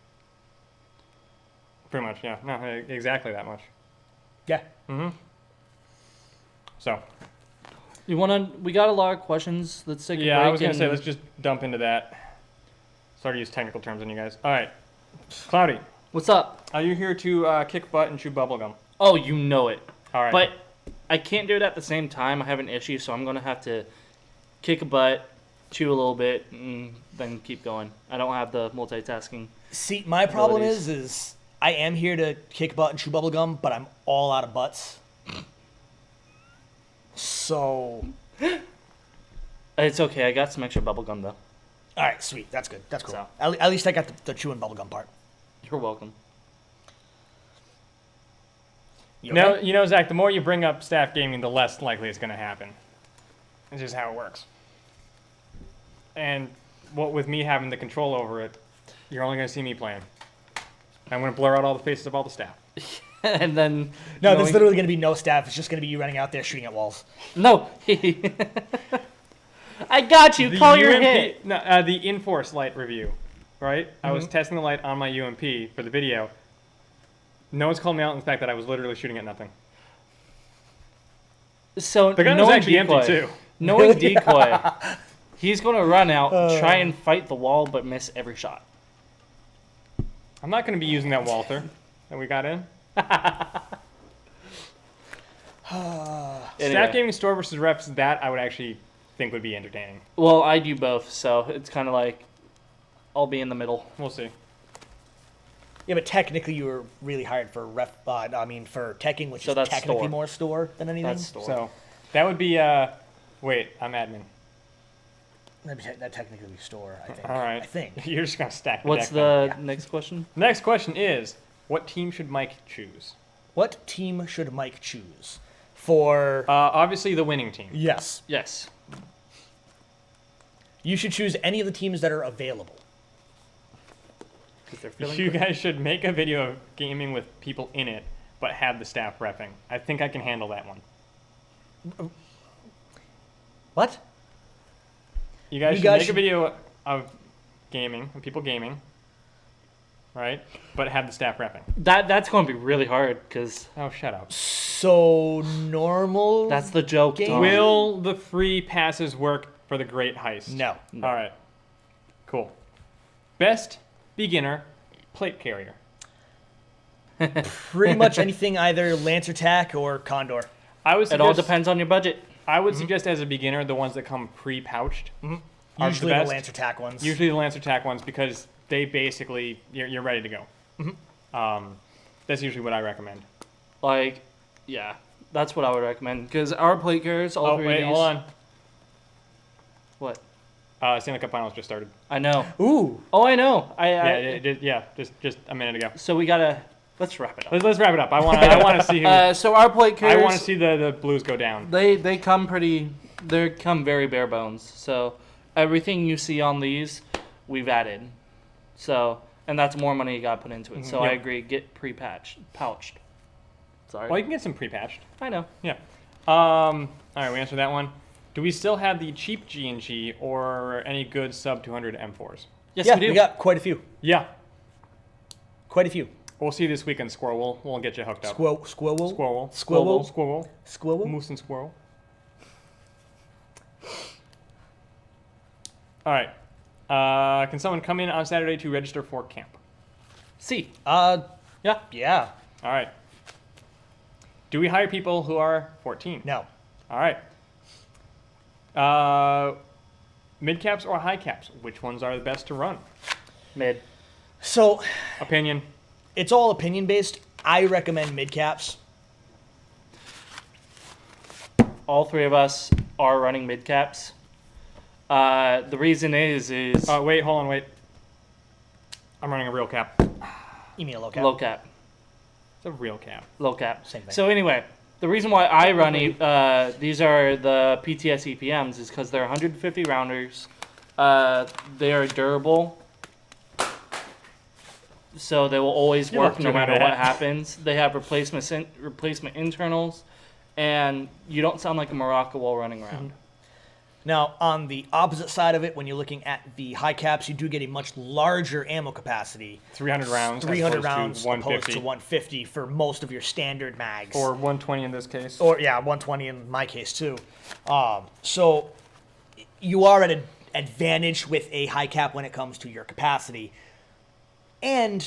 Speaker 1: Pretty much, yeah. No, exactly that much.
Speaker 2: Yeah.
Speaker 1: Mm-hmm. So,
Speaker 3: You wanna? We got a lot of questions. Let's take a
Speaker 1: yeah,
Speaker 3: break.
Speaker 1: I was going to say,
Speaker 3: and-
Speaker 1: let's just dump into that. Sorry to use technical terms on you guys. All right. Cloudy,
Speaker 3: What's up?
Speaker 1: are you here to kick butt and chew bubblegum?
Speaker 3: Oh, you know it.
Speaker 1: All right.
Speaker 3: But I can't do it at the same time. I have an issue, so I'm gonna have to kick a butt, chew a little bit, and then keep going. I don't have the multitasking.
Speaker 2: See, my problem
Speaker 3: Abilities.
Speaker 2: is I am here to kick butt and chew bubblegum, but I'm all out of butts. So,
Speaker 3: It's okay. I got some extra bubble gum though.
Speaker 2: all right, sweet. That's good. That's cool.
Speaker 3: So.
Speaker 2: At least I got the chewing bubblegum part.
Speaker 3: You're welcome.
Speaker 2: You
Speaker 1: No,
Speaker 2: okay?
Speaker 1: you know, Zach, the more you bring up staff gaming, the less likely it's going to happen. It's just how it works. And what with me having the control over it, you're only going to see me playing. I'm going to blur out all the faces of all the staff.
Speaker 3: And then
Speaker 2: No,
Speaker 3: knowing-
Speaker 2: there's literally going to be no staff. It's just going to be you running out there shooting at walls.
Speaker 3: no. I got you. Call your hit.
Speaker 1: No, the Enforce light review, right? I was testing the light on my UMP for the video. No one's called me out on the fact that I was literally shooting at nothing.
Speaker 3: So
Speaker 1: The gun was
Speaker 3: knowing
Speaker 1: actually
Speaker 3: decoy,
Speaker 1: empty too.
Speaker 3: Knowing decoy, he's gonna run out, try and fight the wall, but miss every shot.
Speaker 1: I'm not going to be using that Walther that we got in. Staff
Speaker 3: Anyway.
Speaker 1: gaming store versus reps, that I would actually think would be entertaining.
Speaker 3: Well, I do both, so it's kind of like I'll be in the middle.
Speaker 1: We'll see.
Speaker 2: Yeah, but technically you were really hired for for teching, which
Speaker 3: So
Speaker 2: is
Speaker 3: that's
Speaker 2: technically
Speaker 3: store.
Speaker 2: more store than anything.
Speaker 3: That's store.
Speaker 1: So that would be, wait, I'm admin.
Speaker 2: That technically be store, I think.
Speaker 1: All right.
Speaker 2: I think.
Speaker 1: You're just going to stack the
Speaker 3: What's
Speaker 1: deck
Speaker 3: the
Speaker 1: then.
Speaker 3: next question?
Speaker 1: Next question is, what team should Mike choose?
Speaker 2: What team should Mike choose for?
Speaker 1: Obviously the winning team.
Speaker 2: Yes,
Speaker 3: Yes.
Speaker 2: you should choose any of the teams that are available.
Speaker 3: 'Cause they're feeling
Speaker 1: You
Speaker 3: good.
Speaker 1: guys should make a video of gaming with people in it, but have the staff repping. I think I can handle that one.
Speaker 2: What?
Speaker 1: You guys
Speaker 2: You
Speaker 1: should
Speaker 2: guys
Speaker 1: make
Speaker 2: should-
Speaker 1: a video of gaming, of people gaming, right? But have the staff repping.
Speaker 3: That's going to be really hard because
Speaker 1: Oh, shut up.
Speaker 2: So normal?
Speaker 3: that's the joke.
Speaker 2: Game-
Speaker 3: Tom.
Speaker 1: Will the free passes work for the Great Heist?
Speaker 2: no.
Speaker 3: No.
Speaker 1: All right. Cool. Best beginner plate carrier.
Speaker 2: Pretty much anything either Lance Attack or Condor.
Speaker 1: I would
Speaker 3: It all
Speaker 1: suggest,
Speaker 3: depends on your budget.
Speaker 1: I would suggest as a beginner the ones that come pre-pouched. Are
Speaker 2: Usually
Speaker 1: the
Speaker 2: the
Speaker 1: best.
Speaker 2: Lance Attack ones.
Speaker 1: Usually the Lancer Attack ones because they basically you're ready to go. That's usually what I recommend.
Speaker 3: Like, yeah, that's what I would recommend because our plate carriers, all
Speaker 1: Oh
Speaker 3: three
Speaker 1: wait,
Speaker 3: of these.
Speaker 1: hold on.
Speaker 3: What?
Speaker 1: Stanley Cup Finals just started.
Speaker 3: I know.
Speaker 2: Ooh.
Speaker 3: Oh, I know.
Speaker 1: Just a minute ago.
Speaker 3: So we gotta let's wrap it up.
Speaker 1: Let's wrap it up. I want to see who.
Speaker 3: So our plate
Speaker 1: I
Speaker 3: carriers,
Speaker 1: want to see the Blues go down.
Speaker 3: they come very bare bones. So everything you see on these, we've added. So and that's more money you got to put into it. So I
Speaker 1: Yep.
Speaker 3: agree. Get pouched. Sorry.
Speaker 1: Well, you can get some pre-patched.
Speaker 3: I know.
Speaker 1: Yeah. All right, we answered that one. Do we still have the cheap G&G or any good sub 200 M4s?
Speaker 3: Yes,
Speaker 2: Yeah,
Speaker 3: we do.
Speaker 2: we got quite a few.
Speaker 1: Yeah.
Speaker 2: Quite a few.
Speaker 1: We'll see you this weekend, Squirrel. We'll get you hooked up.
Speaker 2: Squirrel.
Speaker 1: Squirrel.
Speaker 2: Squirrel.
Speaker 1: Squirrel.
Speaker 2: Squirrel.
Speaker 1: Moose and squirrel. All right. Can someone come in on Saturday to register for camp?
Speaker 3: See.
Speaker 1: Yeah.
Speaker 2: Yeah.
Speaker 1: All right. Do we hire people who are 14?
Speaker 2: No.
Speaker 1: All right. Mid caps or high caps? Which ones are the best to run?
Speaker 3: Mid.
Speaker 2: So
Speaker 1: Opinion.
Speaker 2: it's all opinion based. I recommend mid caps.
Speaker 3: All three of us are running mid caps. The reason is
Speaker 1: Wait, hold on, wait. I'm running a real cap.
Speaker 2: You mean a low cap?
Speaker 3: low cap.
Speaker 1: It's a real cap.
Speaker 3: Low cap.
Speaker 2: Same thing.
Speaker 3: So anyway, the reason why I run these are the PTS EPMs is because they're 150 rounders. They are durable, so they will always
Speaker 1: You
Speaker 3: work
Speaker 1: look
Speaker 3: no
Speaker 1: good at
Speaker 3: matter what
Speaker 1: that.
Speaker 3: happens. They have replacement internals, and you don't sound like a maraca while running around.
Speaker 2: Now, on the opposite side of it, when you're looking at the high caps, you do get a much larger ammo capacity.
Speaker 1: 300 rounds.
Speaker 2: 300
Speaker 1: as opposed
Speaker 2: rounds
Speaker 1: to 150.
Speaker 2: opposed to 150 for most of your standard mags.
Speaker 1: Or 120 in this case.
Speaker 2: Or yeah, 120 in my case too. So you are at an advantage with a high cap when it comes to your capacity. And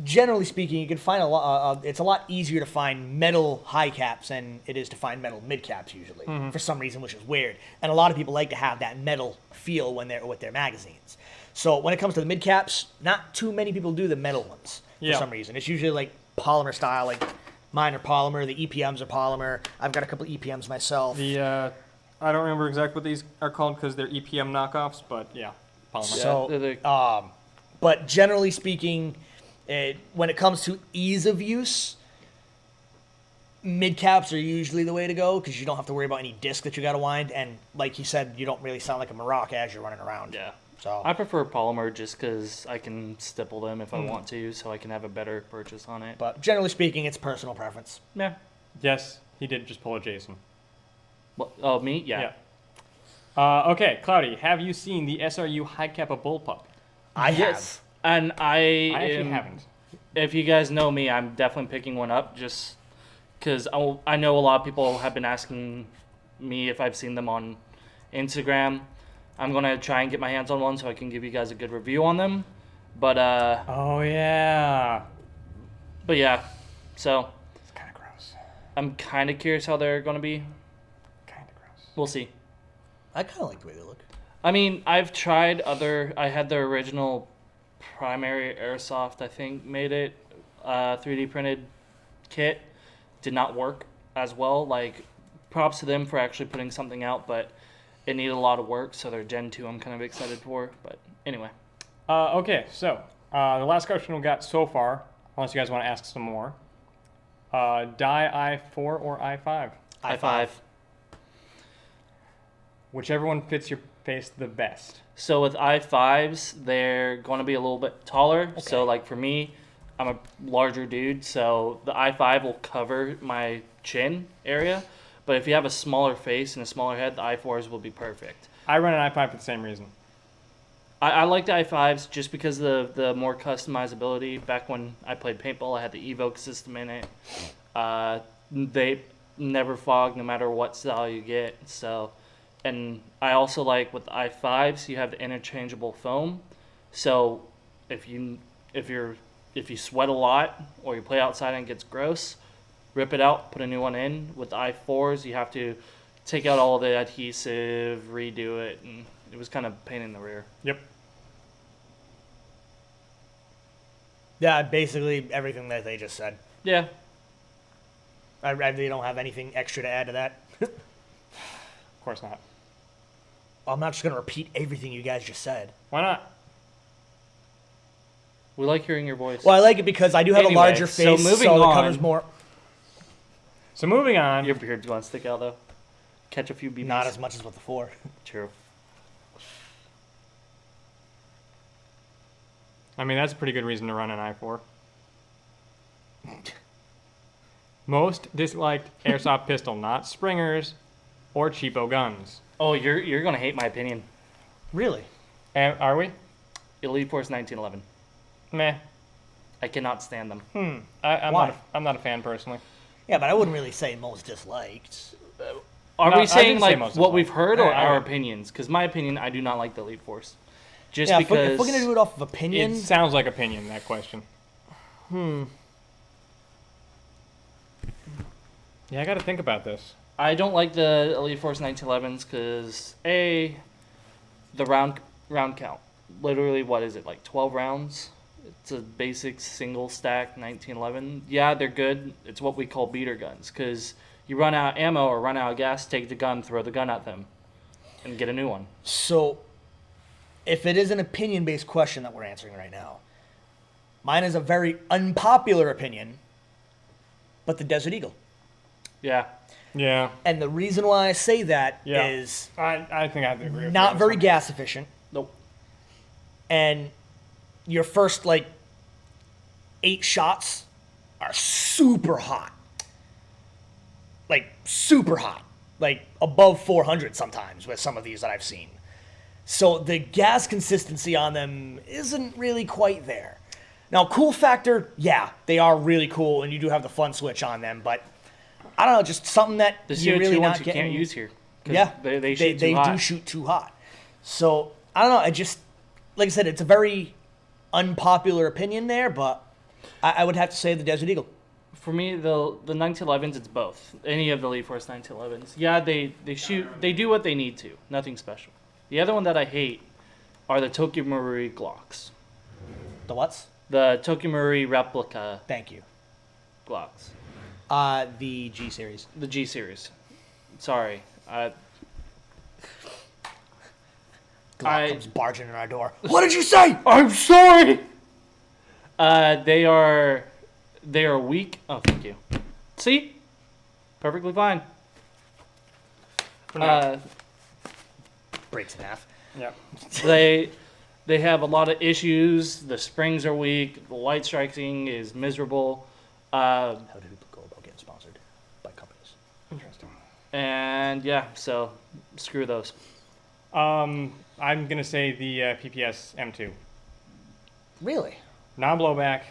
Speaker 2: generally speaking, you can find a lot. It's a lot easier to find metal high caps than it is to find metal mid caps usually, for some reason, which is weird. And a lot of people like to have that metal feel when they're with their magazines. So when it comes to the mid caps, not too many people do the metal ones for
Speaker 1: Yeah.
Speaker 2: some reason. It's usually like polymer style, like mine are polymer. The EPMs are polymer. I've got a couple EPMs myself.
Speaker 1: The I don't remember exactly what these are called because they're EPM knockoffs, but yeah, polymer.
Speaker 2: So,
Speaker 3: they're
Speaker 2: but generally speaking, when it comes to ease of use, mid caps are usually the way to go because you don't have to worry about any disc that you got to wind, and like you said, you don't really sound like a maraca as you're running around.
Speaker 3: Yeah.
Speaker 2: So
Speaker 3: I prefer polymer just because I can stipple them if I want to, so I can have a better purchase on it.
Speaker 2: but generally speaking, it's personal preference.
Speaker 3: Yeah.
Speaker 1: Yes, he did just pull a Jason.
Speaker 3: Well, oh, me? Yeah.
Speaker 1: Okay, Cloudy, have you seen the SRU High Kappa Bullpup?
Speaker 2: I
Speaker 3: Yes. And I
Speaker 1: I actually
Speaker 3: am,
Speaker 1: haven't.
Speaker 3: if you guys know me, I'm definitely picking one up just because I know a lot of people have been asking me if I've seen them on Instagram. I'm going to try and get my hands on one so I can give you guys a good review on them. But
Speaker 1: Oh yeah.
Speaker 3: yeah, so
Speaker 1: It's kind of gross.
Speaker 3: I'm kind of curious how they're going to be.
Speaker 1: Kind of gross.
Speaker 3: We'll see.
Speaker 2: I kind of like the way they look.
Speaker 3: I mean, I've tried I had the original Primary Airsoft, I think, made it 3D printed kit. Did not work as well. Like, props to them for actually putting something out, but it needed a lot of work, so their Gen 2 I'm kind of excited for. But anyway.
Speaker 1: Okay, so the last question we got so far, unless you guys want to ask some more, die I4 or I5?
Speaker 3: I5.
Speaker 1: Whichever one fits your face the best.
Speaker 3: So with I5s, they're going to be a little bit taller. So like for me, I'm a larger dude, so the I5 will cover my chin area. But if you have a smaller face and a smaller head, the I4s will be perfect.
Speaker 1: I run an I5 for the same reason.
Speaker 3: I like the I5s just because of the more customizability. Back when I played paintball, I had the Evoke system in it. They never fog no matter what style you get. So, and I also like with the I5s, you have the interchangeable foam. So if you sweat a lot or you play outside and it gets gross, rip it out, put a new one in. With the I4s, you have to take out all the adhesive, redo it, and it was kind of a pain in the rear.
Speaker 1: Yep.
Speaker 2: Yeah, basically everything that they just said.
Speaker 3: Yeah.
Speaker 2: I really don't have anything extra to add to that.
Speaker 1: Of course not.
Speaker 2: I'm not just going to repeat everything you guys just said.
Speaker 1: Why not?
Speaker 3: We like hearing your voice.
Speaker 2: Well, I like it because I do have
Speaker 3: Anyway,
Speaker 2: a larger
Speaker 3: so
Speaker 2: face,
Speaker 3: moving
Speaker 2: so it
Speaker 3: on.
Speaker 2: covers more.
Speaker 1: So moving on.
Speaker 3: Your beard's going to stick out, though. Catch a few BBs.
Speaker 2: Not as much as with the 4.
Speaker 3: True.
Speaker 1: I mean, that's a pretty good reason to run an I4. Most disliked airsoft pistol, not Springers or cheapo guns.
Speaker 3: Oh, you're going to hate my opinion.
Speaker 2: Really?
Speaker 1: And are we?
Speaker 3: Elite Force 1911.
Speaker 1: Meh.
Speaker 3: I cannot stand them.
Speaker 1: I'm
Speaker 2: Why?
Speaker 1: I'm not a fan personally.
Speaker 2: Yeah, but I wouldn't really say most disliked.
Speaker 3: Are
Speaker 1: No, I
Speaker 3: we saying
Speaker 1: didn't say
Speaker 3: like
Speaker 1: most of
Speaker 3: what
Speaker 1: them.
Speaker 3: we've heard or
Speaker 1: I
Speaker 3: our
Speaker 1: would.
Speaker 3: opinions? Because my opinion, I do not like the Elite Force. Just
Speaker 2: Yeah,
Speaker 3: because
Speaker 2: if we're going to do it off of opinion,
Speaker 1: It sounds like opinion, that question. Yeah, I got to think about this.
Speaker 3: I don't like the Elite Force 1911s because the round count. Literally, what is it, like 12 rounds? It's a basic single stack 1911. Yeah, they're good. It's what we call beater guns because you run out of ammo or run out of gas, take the gun, throw the gun at them, and get a new one.
Speaker 2: So, if it is an opinion-based question that we're answering right now, mine is a very unpopular opinion, but the Desert Eagle.
Speaker 3: Yeah.
Speaker 1: Yeah.
Speaker 2: And the reason why I say that is
Speaker 1: I think I have to agree with you
Speaker 2: not
Speaker 1: on
Speaker 2: very
Speaker 1: this one.
Speaker 2: gas efficient,
Speaker 3: Nope.
Speaker 2: and your first, 8 shots are super hot. Like, super hot. Like, above 400 sometimes with some of these that I've seen. So the gas consistency on them isn't really quite there. Now, cool factor, yeah, they are really cool, and you do have the fun switch on them, but I don't know, just something that
Speaker 3: The
Speaker 2: you're
Speaker 3: CO2
Speaker 2: really
Speaker 3: ones
Speaker 2: not
Speaker 3: you
Speaker 2: getting.
Speaker 3: can't use here. 'Cause
Speaker 2: Yeah,
Speaker 3: They shoot too
Speaker 2: do
Speaker 3: hot.
Speaker 2: shoot too hot. So I don't know. I just, like I said, it's a very unpopular opinion there, but I would have to say the Desert Eagle.
Speaker 3: For me, the 1911s, it's both. Any of the Elite Force 1911s. Yeah, they shoot. They do what they need to. Nothing special. The other one that I hate are the Tokyo Marui Glocks.
Speaker 2: The what's?
Speaker 3: The Tokyo Marui replica
Speaker 2: Thank you.
Speaker 3: Glocks.
Speaker 2: The G series.
Speaker 3: The G series. Sorry.
Speaker 2: Glock comes barging in our door. What did you say?
Speaker 3: I'm sorry. They are weak. Oh, thank you. See, perfectly fine.
Speaker 1: For now.
Speaker 2: Breaks in half.
Speaker 1: Yeah.
Speaker 3: They have a lot of issues. The springs are weak. The light striking is miserable.
Speaker 2: How do people go about getting sponsored by companies?
Speaker 1: Interesting.
Speaker 3: And yeah, so screw those.
Speaker 1: I'm gonna say the PPS M2.
Speaker 2: Really?
Speaker 1: Non-blowback,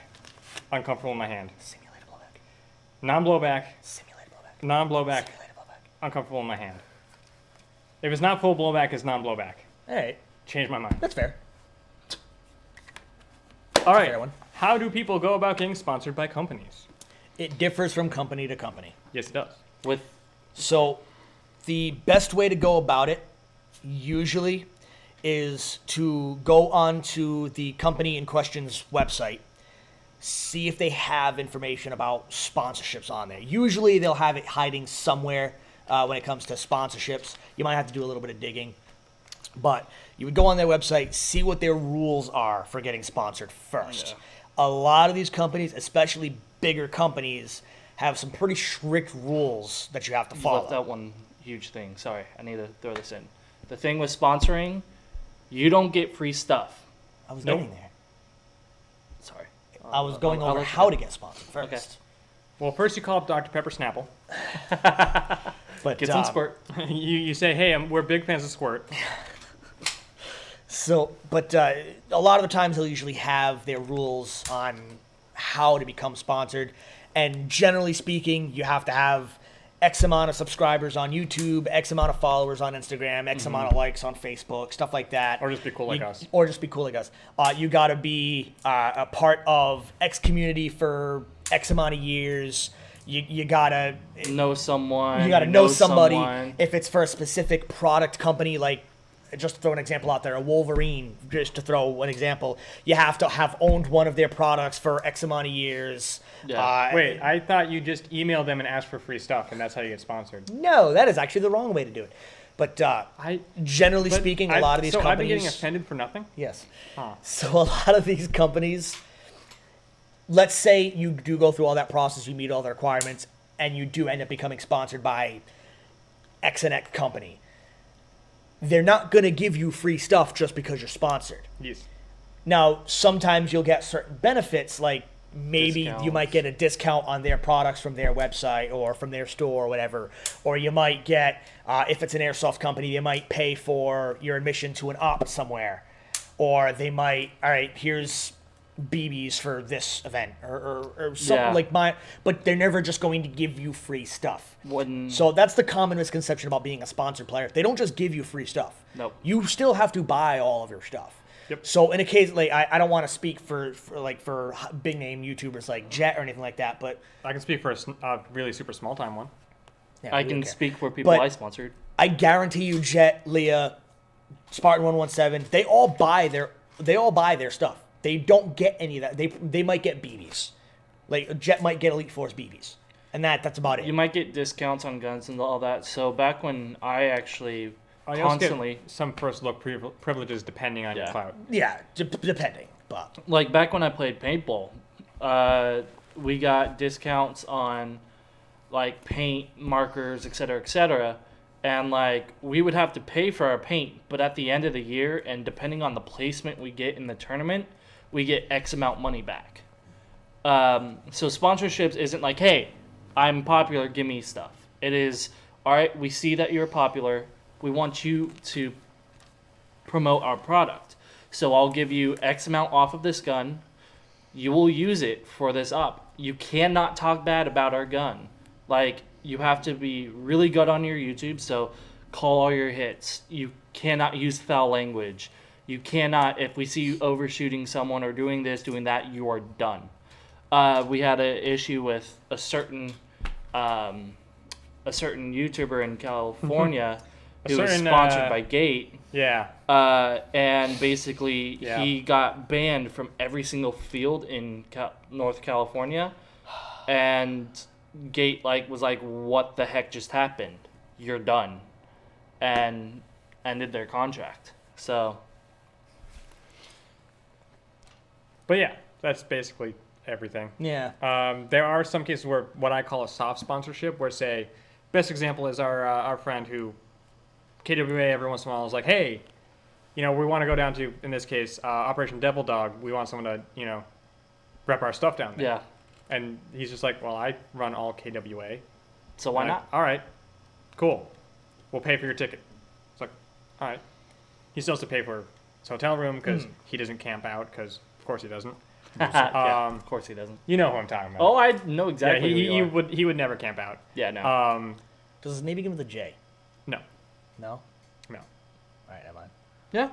Speaker 1: uncomfortable in my hand.
Speaker 2: Simulated blowback.
Speaker 1: Non-blowback,
Speaker 2: Simulated blowback.
Speaker 1: non-blowback,
Speaker 2: Simulated blowback.
Speaker 1: uncomfortable in my hand. If it's not full blowback, it's non-blowback.
Speaker 2: All right,
Speaker 1: Change my mind.
Speaker 2: that's fair.
Speaker 1: All right.
Speaker 2: fair one.
Speaker 1: How do people go about getting sponsored by companies?
Speaker 2: It differs from company to company.
Speaker 1: Yes, it does.
Speaker 3: With
Speaker 2: So, the best way to go about it usually is to go onto the company in question's website, see if they have information about sponsorships on there. Usually, they'll have it hiding somewhere when it comes to sponsorships. You might have to do a little bit of digging. But you would go on their website, see what their rules are for getting sponsored first. A lot of these companies, especially bigger companies, have some pretty strict rules that you have to
Speaker 3: you
Speaker 2: follow.
Speaker 3: left out one huge thing. Sorry, I need to throw this in. The thing with sponsoring, you don't get free stuff.
Speaker 2: I was
Speaker 1: Nope.
Speaker 2: getting there.
Speaker 3: Sorry.
Speaker 2: I was going
Speaker 3: I'll
Speaker 2: over
Speaker 3: let you
Speaker 2: how
Speaker 3: go.
Speaker 2: to get sponsored first.
Speaker 3: Okay.
Speaker 1: Well, first you call up Dr. Pepper Snapple.
Speaker 2: But
Speaker 3: Get some squirt.
Speaker 1: you say, hey, we're big fans of Squirt.
Speaker 2: But a lot of the times they'll usually have their rules on how to become sponsored, and generally speaking, you have to have X amount of subscribers on YouTube, X amount of followers on Instagram, X amount of likes on Facebook, stuff like that.
Speaker 1: Or just be cool like us.
Speaker 2: Or just be cool like us. You got to be a part of X community for X amount of years. You gotta
Speaker 3: Know someone.
Speaker 2: you got to know somebody.
Speaker 3: someone.
Speaker 2: If it's for a specific product company, like, just to throw an example out there, a Wolverine, just to throw an example, you have to have owned one of their products for X amount of years.
Speaker 3: Yeah.
Speaker 1: Wait, I thought you just emailed them and asked for free stuff, and that's how you get sponsored.
Speaker 2: No, that is actually the wrong way to do it. But generally
Speaker 1: But
Speaker 2: speaking, a lot of these
Speaker 1: so
Speaker 2: companies.
Speaker 1: I've been getting offended for nothing?
Speaker 2: Yes.
Speaker 1: Huh.
Speaker 2: So a lot of these companies, let's say you do go through all that process, you meet all the requirements, and you do end up becoming sponsored by X and X company. They're not going to give you free stuff just because you're sponsored.
Speaker 1: Yes.
Speaker 2: Now, sometimes you'll get certain benefits, like maybe you
Speaker 3: Discounts.
Speaker 2: might get a discount on their products from their website or from their store or whatever. Or you might get, if it's an airsoft company, they might pay for your admission to an op somewhere. Or they might, all right, here's BBs for this event or something
Speaker 3: Yeah.
Speaker 2: like mine. But they're never just going to give you free stuff.
Speaker 3: When
Speaker 2: So that's the common misconception about being a sponsored player. They don't just give you free stuff.
Speaker 3: Nope.
Speaker 2: You still have to buy all of your stuff.
Speaker 1: Yep.
Speaker 2: So in a case like I don't want to speak for big name YouTubers like Jet or anything like that, but
Speaker 1: I can speak for a really super small time one.
Speaker 2: Yeah,
Speaker 3: I
Speaker 2: we
Speaker 3: can
Speaker 2: don't care.
Speaker 3: speak for people
Speaker 2: But-
Speaker 3: I sponsored.
Speaker 2: I guarantee you, Jet, Leah, Spartan 117, they all buy their stuff. They don't get any of that. They might get BBs. Like Jet might get Elite Force BBs. And that's about it.
Speaker 3: You might get discounts on guns and all that. So back when I actually
Speaker 1: Oh, you also get
Speaker 3: constantly,
Speaker 1: some first look privileges depending on your
Speaker 3: Yeah.
Speaker 1: clout.
Speaker 2: Yeah, depending. But
Speaker 3: like back when I played paintball, we got discounts on like paint, markers, etc., and like we would have to pay for our paint, but at the end of the year, and depending on the placement we get in the tournament, we get X amount money back. So sponsorships isn't like, hey, I'm popular, give me stuff. It is, all right, we see that you're popular, we want you to promote our product. So I'll give you X amount off of this gun. You will use it for this up. You cannot talk bad about our gun. Like, you have to be really good on your YouTube, so call all your hits. You cannot use foul language. You cannot, if we see you overshooting someone or doing this, doing that, you are done. We had an issue with a certain YouTuber in California who was
Speaker 1: certain,
Speaker 3: sponsored by Gate.
Speaker 1: Yeah.
Speaker 3: And basically
Speaker 1: Yeah.
Speaker 3: he got banned from every single field in North California, and Gate was like, what the heck just happened? You're done, and ended their contract. So
Speaker 1: But yeah, that's basically everything.
Speaker 2: yeah.
Speaker 1: There are some cases where what I call a soft sponsorship, where say, best example is our friend who, KWA every once in a while is like, hey, we want to go down to, in this case, Operation Devil Dog. We want someone to, rep our stuff down there.
Speaker 3: yeah,
Speaker 1: And he's just like, well, I run all KWA.
Speaker 3: so why
Speaker 1: I'm like,
Speaker 3: not?
Speaker 1: all right, cool. We'll pay for your ticket. It's like, all right. He still has to pay for his hotel room because he doesn't camp out because, of course, he doesn't.
Speaker 3: Yeah,
Speaker 1: Um,
Speaker 3: of course he doesn't.
Speaker 1: You know who I'm talking about.
Speaker 3: Oh, I know exactly.
Speaker 1: yeah,
Speaker 3: who you are.
Speaker 1: he would never camp out.
Speaker 3: Yeah, no.
Speaker 2: Does his name begin with a J?
Speaker 1: No,
Speaker 2: No?
Speaker 1: no.
Speaker 2: All right, never mind.
Speaker 3: Yeah.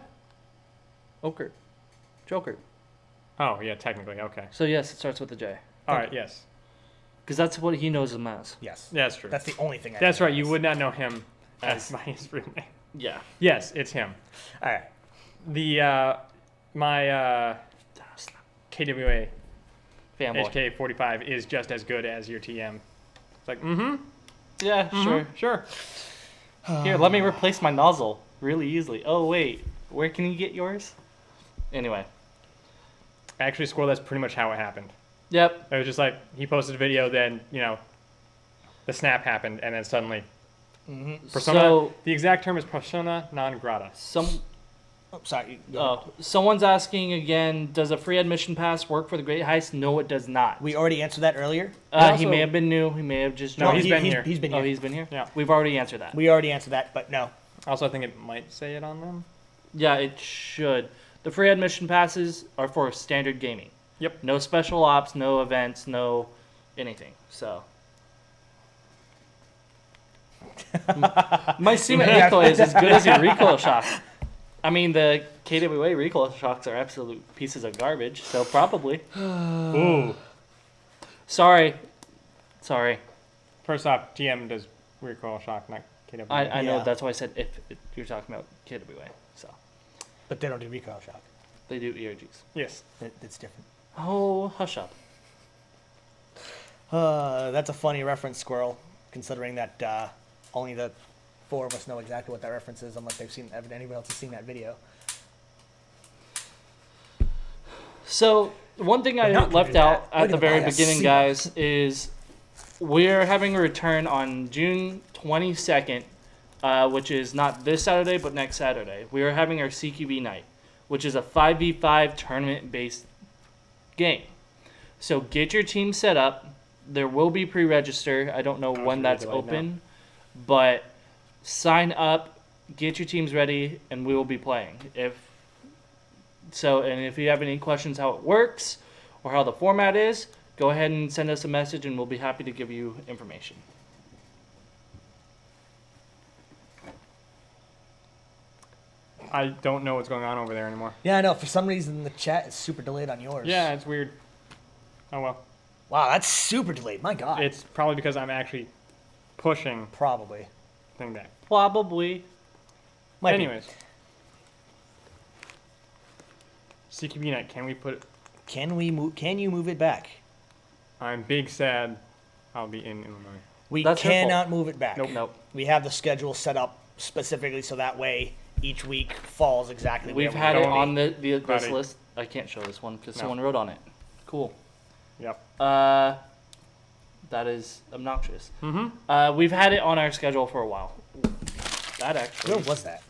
Speaker 3: Joker.
Speaker 1: Oh, yeah, technically, okay.
Speaker 3: So yes, it starts with a J.
Speaker 1: All right, yes.
Speaker 3: Because that's what he knows him as.
Speaker 2: Yes.
Speaker 1: Yeah, that's true.
Speaker 2: That's the only thing I
Speaker 1: That's
Speaker 2: know
Speaker 1: right. You
Speaker 2: is.
Speaker 1: would not know him as
Speaker 3: As-
Speaker 1: by his real name.
Speaker 3: Yeah.
Speaker 1: Yes, it's him.
Speaker 2: All right.
Speaker 1: The my KWA
Speaker 3: Fanboy.
Speaker 1: HK45 is just as good as your TM. It's like,
Speaker 3: Yeah, sure.
Speaker 1: sure.
Speaker 3: Here, let me replace my nozzle really easily. Oh, wait. Where can you get yours? Anyway.
Speaker 1: Actually, Squirrel, that's pretty much how it happened.
Speaker 3: Yep.
Speaker 1: It was just like he posted a video, then the snap happened, and then suddenly persona.
Speaker 3: So,
Speaker 1: The exact term is persona non grata.
Speaker 2: Oh, sorry. Go ahead.
Speaker 3: Someone's asking again, does a free admission pass work for the Great Heist? No, it does not.
Speaker 2: We already answered that earlier.
Speaker 3: He
Speaker 1: also-
Speaker 3: may have been new. He may have just
Speaker 1: No,
Speaker 3: joined.
Speaker 1: he's been here.
Speaker 2: He's been here.
Speaker 3: Oh, he's been here?
Speaker 1: Yeah.
Speaker 3: We've already answered that.
Speaker 2: We already answered that, but no.
Speaker 1: Also, I think it might say it on them.
Speaker 3: Yeah, it should. The free admission passes are for standard gaming.
Speaker 1: Yep.
Speaker 3: No special ops, no events, no anything. So. My SEMA recoil is as good as your recoil shock. I mean, the KWA recoil shocks are absolute pieces of garbage, so probably.
Speaker 1: Ooh.
Speaker 3: Sorry.
Speaker 1: First off, TM does recoil shock, not KWA.
Speaker 3: I know,
Speaker 2: Yeah.
Speaker 3: that's why I said if you're talking about KWA. So,
Speaker 2: But they don't do recoil shock.
Speaker 3: they do ERGs.
Speaker 1: Yes.
Speaker 2: That's different.
Speaker 3: Oh, hush up.
Speaker 2: That's a funny reference, Squirrel, considering that only the four of us know exactly what that reference is, unless anyone else has seen that video.
Speaker 3: So, one thing I
Speaker 2: not gonna
Speaker 3: left
Speaker 2: do that.
Speaker 3: out
Speaker 2: We're
Speaker 3: at the
Speaker 2: gonna
Speaker 3: very
Speaker 2: buy a
Speaker 3: beginning,
Speaker 2: SEMA.
Speaker 3: guys, is we're having a return on June 22nd, which is not this Saturday, but next Saturday. We are having our CQB night, which is a 5v5 tournament-based game. So get your team set up. There will be pre-register. I don't know when
Speaker 1: it's
Speaker 3: that's
Speaker 1: really late now.
Speaker 3: open, but sign up, get your teams ready, and we will be playing. If you have any questions how it works or how the format is, go ahead and send us a message, and we'll be happy to give you information.
Speaker 1: I don't know what's going on over there anymore.
Speaker 2: Yeah, I know. For some reason, the chat is super delayed on yours.
Speaker 1: Yeah, it's weird. Oh well.
Speaker 2: Wow, that's super delayed. My God.
Speaker 1: It's probably because I'm actually pushing
Speaker 2: Probably.
Speaker 1: thing back.
Speaker 3: Probably.
Speaker 2: Might be.
Speaker 1: Anyways. CQB night, can we put it?
Speaker 2: Can you move it back?
Speaker 1: I'm big sad I'll be in Illinois.
Speaker 2: We
Speaker 3: That's her fault.
Speaker 2: cannot move it back.
Speaker 3: Nope.
Speaker 2: We have the schedule set up specifically so that way each week falls exactly where
Speaker 3: We've
Speaker 2: we
Speaker 3: had it
Speaker 1: don't
Speaker 3: on this
Speaker 1: Buddy.
Speaker 3: list. I can't show this one because
Speaker 1: No.
Speaker 3: someone wrote on it. Cool.
Speaker 1: Yep.
Speaker 3: That is obnoxious.
Speaker 1: Mm-hmm.
Speaker 3: We've had it on our schedule for a while. That actually.
Speaker 2: Where was that?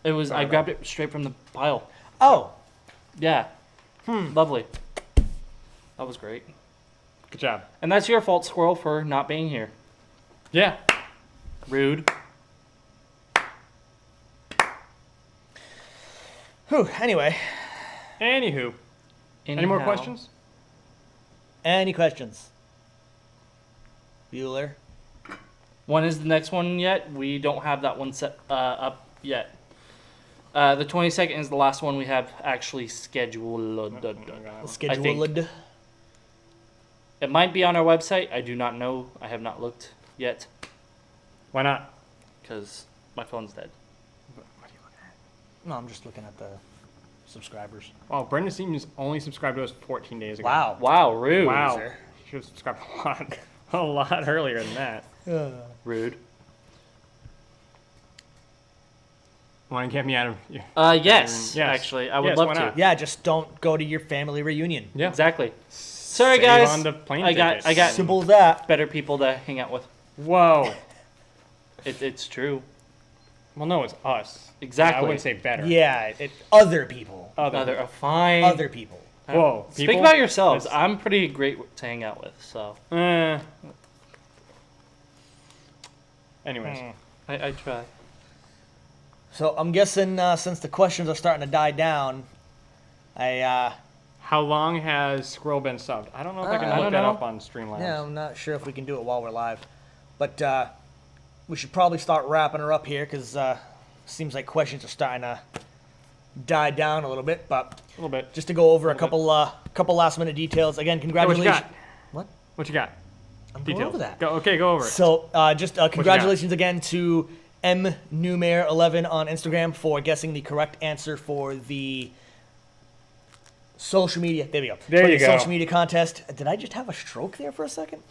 Speaker 3: It was. I grabbed it straight from the pile.
Speaker 2: Oh,
Speaker 3: Yeah. Lovely. That was great.
Speaker 1: Good job.
Speaker 3: And that's your fault, Squirrel, for not being here.
Speaker 1: Yeah.
Speaker 3: Rude.
Speaker 2: whew. Anyway,
Speaker 1: Anywho, any more
Speaker 3: Anyhow.
Speaker 1: questions?
Speaker 2: any questions? Bueller?
Speaker 3: When is the next one yet? We don't have that one set up yet. The 22nd is the last one we have actually scheduled.
Speaker 2: Scheduled.
Speaker 3: It might be on our website. I do not know. I have not looked yet
Speaker 1: Why not?
Speaker 3: because my phone's dead.
Speaker 2: No, I'm just looking at the subscribers.
Speaker 1: Oh, Brendan Seaton's only subscribed to us 14 days ago.
Speaker 2: Wow.
Speaker 3: Wow, rude.
Speaker 1: Wow.
Speaker 2: Loser.
Speaker 1: He should have subscribed a lot earlier than that.
Speaker 3: Rude.
Speaker 1: Want to get me out of here?
Speaker 3: Yes,
Speaker 1: Yes.
Speaker 3: actually. I would
Speaker 1: Yes,
Speaker 3: love
Speaker 1: why
Speaker 3: to.
Speaker 1: not?
Speaker 2: Yeah, just don't go to your family reunion.
Speaker 1: Yeah.
Speaker 3: Exactly. Sorry,
Speaker 1: Save
Speaker 3: guys.
Speaker 1: on the plane
Speaker 3: I got
Speaker 1: tickets.
Speaker 2: Simple as that.
Speaker 3: better people to hang out with.
Speaker 1: Whoa.
Speaker 3: It's true.
Speaker 1: Well, no, it's us.
Speaker 3: Exactly.
Speaker 1: I wouldn't say better.
Speaker 2: Yeah, other people.
Speaker 3: Other fine.
Speaker 2: Other people.
Speaker 1: Whoa.
Speaker 3: Speak
Speaker 1: people?
Speaker 3: about yourselves.
Speaker 1: That's-
Speaker 3: I'm pretty great to hang out with. So
Speaker 1: Anyways.
Speaker 3: I try.
Speaker 2: So I'm guessing since the questions are starting to die down,
Speaker 1: How long has Squirrel been subbed? I don't know if I can
Speaker 2: I
Speaker 1: look
Speaker 3: don't
Speaker 1: that
Speaker 3: know.
Speaker 1: up on Streamlabs.
Speaker 2: yeah, I'm not sure if we can do it while we're live, but we should probably start wrapping her up here because seems like questions are starting to die down a little bit. But
Speaker 1: A little bit.
Speaker 2: just to go over a
Speaker 1: Little
Speaker 2: couple last minute details again.
Speaker 1: Hey, what you
Speaker 2: Congratulations.
Speaker 1: got?
Speaker 2: What?
Speaker 1: What you got?
Speaker 2: I'm
Speaker 1: Details.
Speaker 2: going over that.
Speaker 1: Go over it.
Speaker 2: So just congratulations again to MNewMare11 on Instagram for guessing the correct answer for the social media. There we go.
Speaker 1: There
Speaker 2: for
Speaker 1: you
Speaker 2: the
Speaker 1: go.
Speaker 2: Social media contest. Did I just have a stroke there for a second?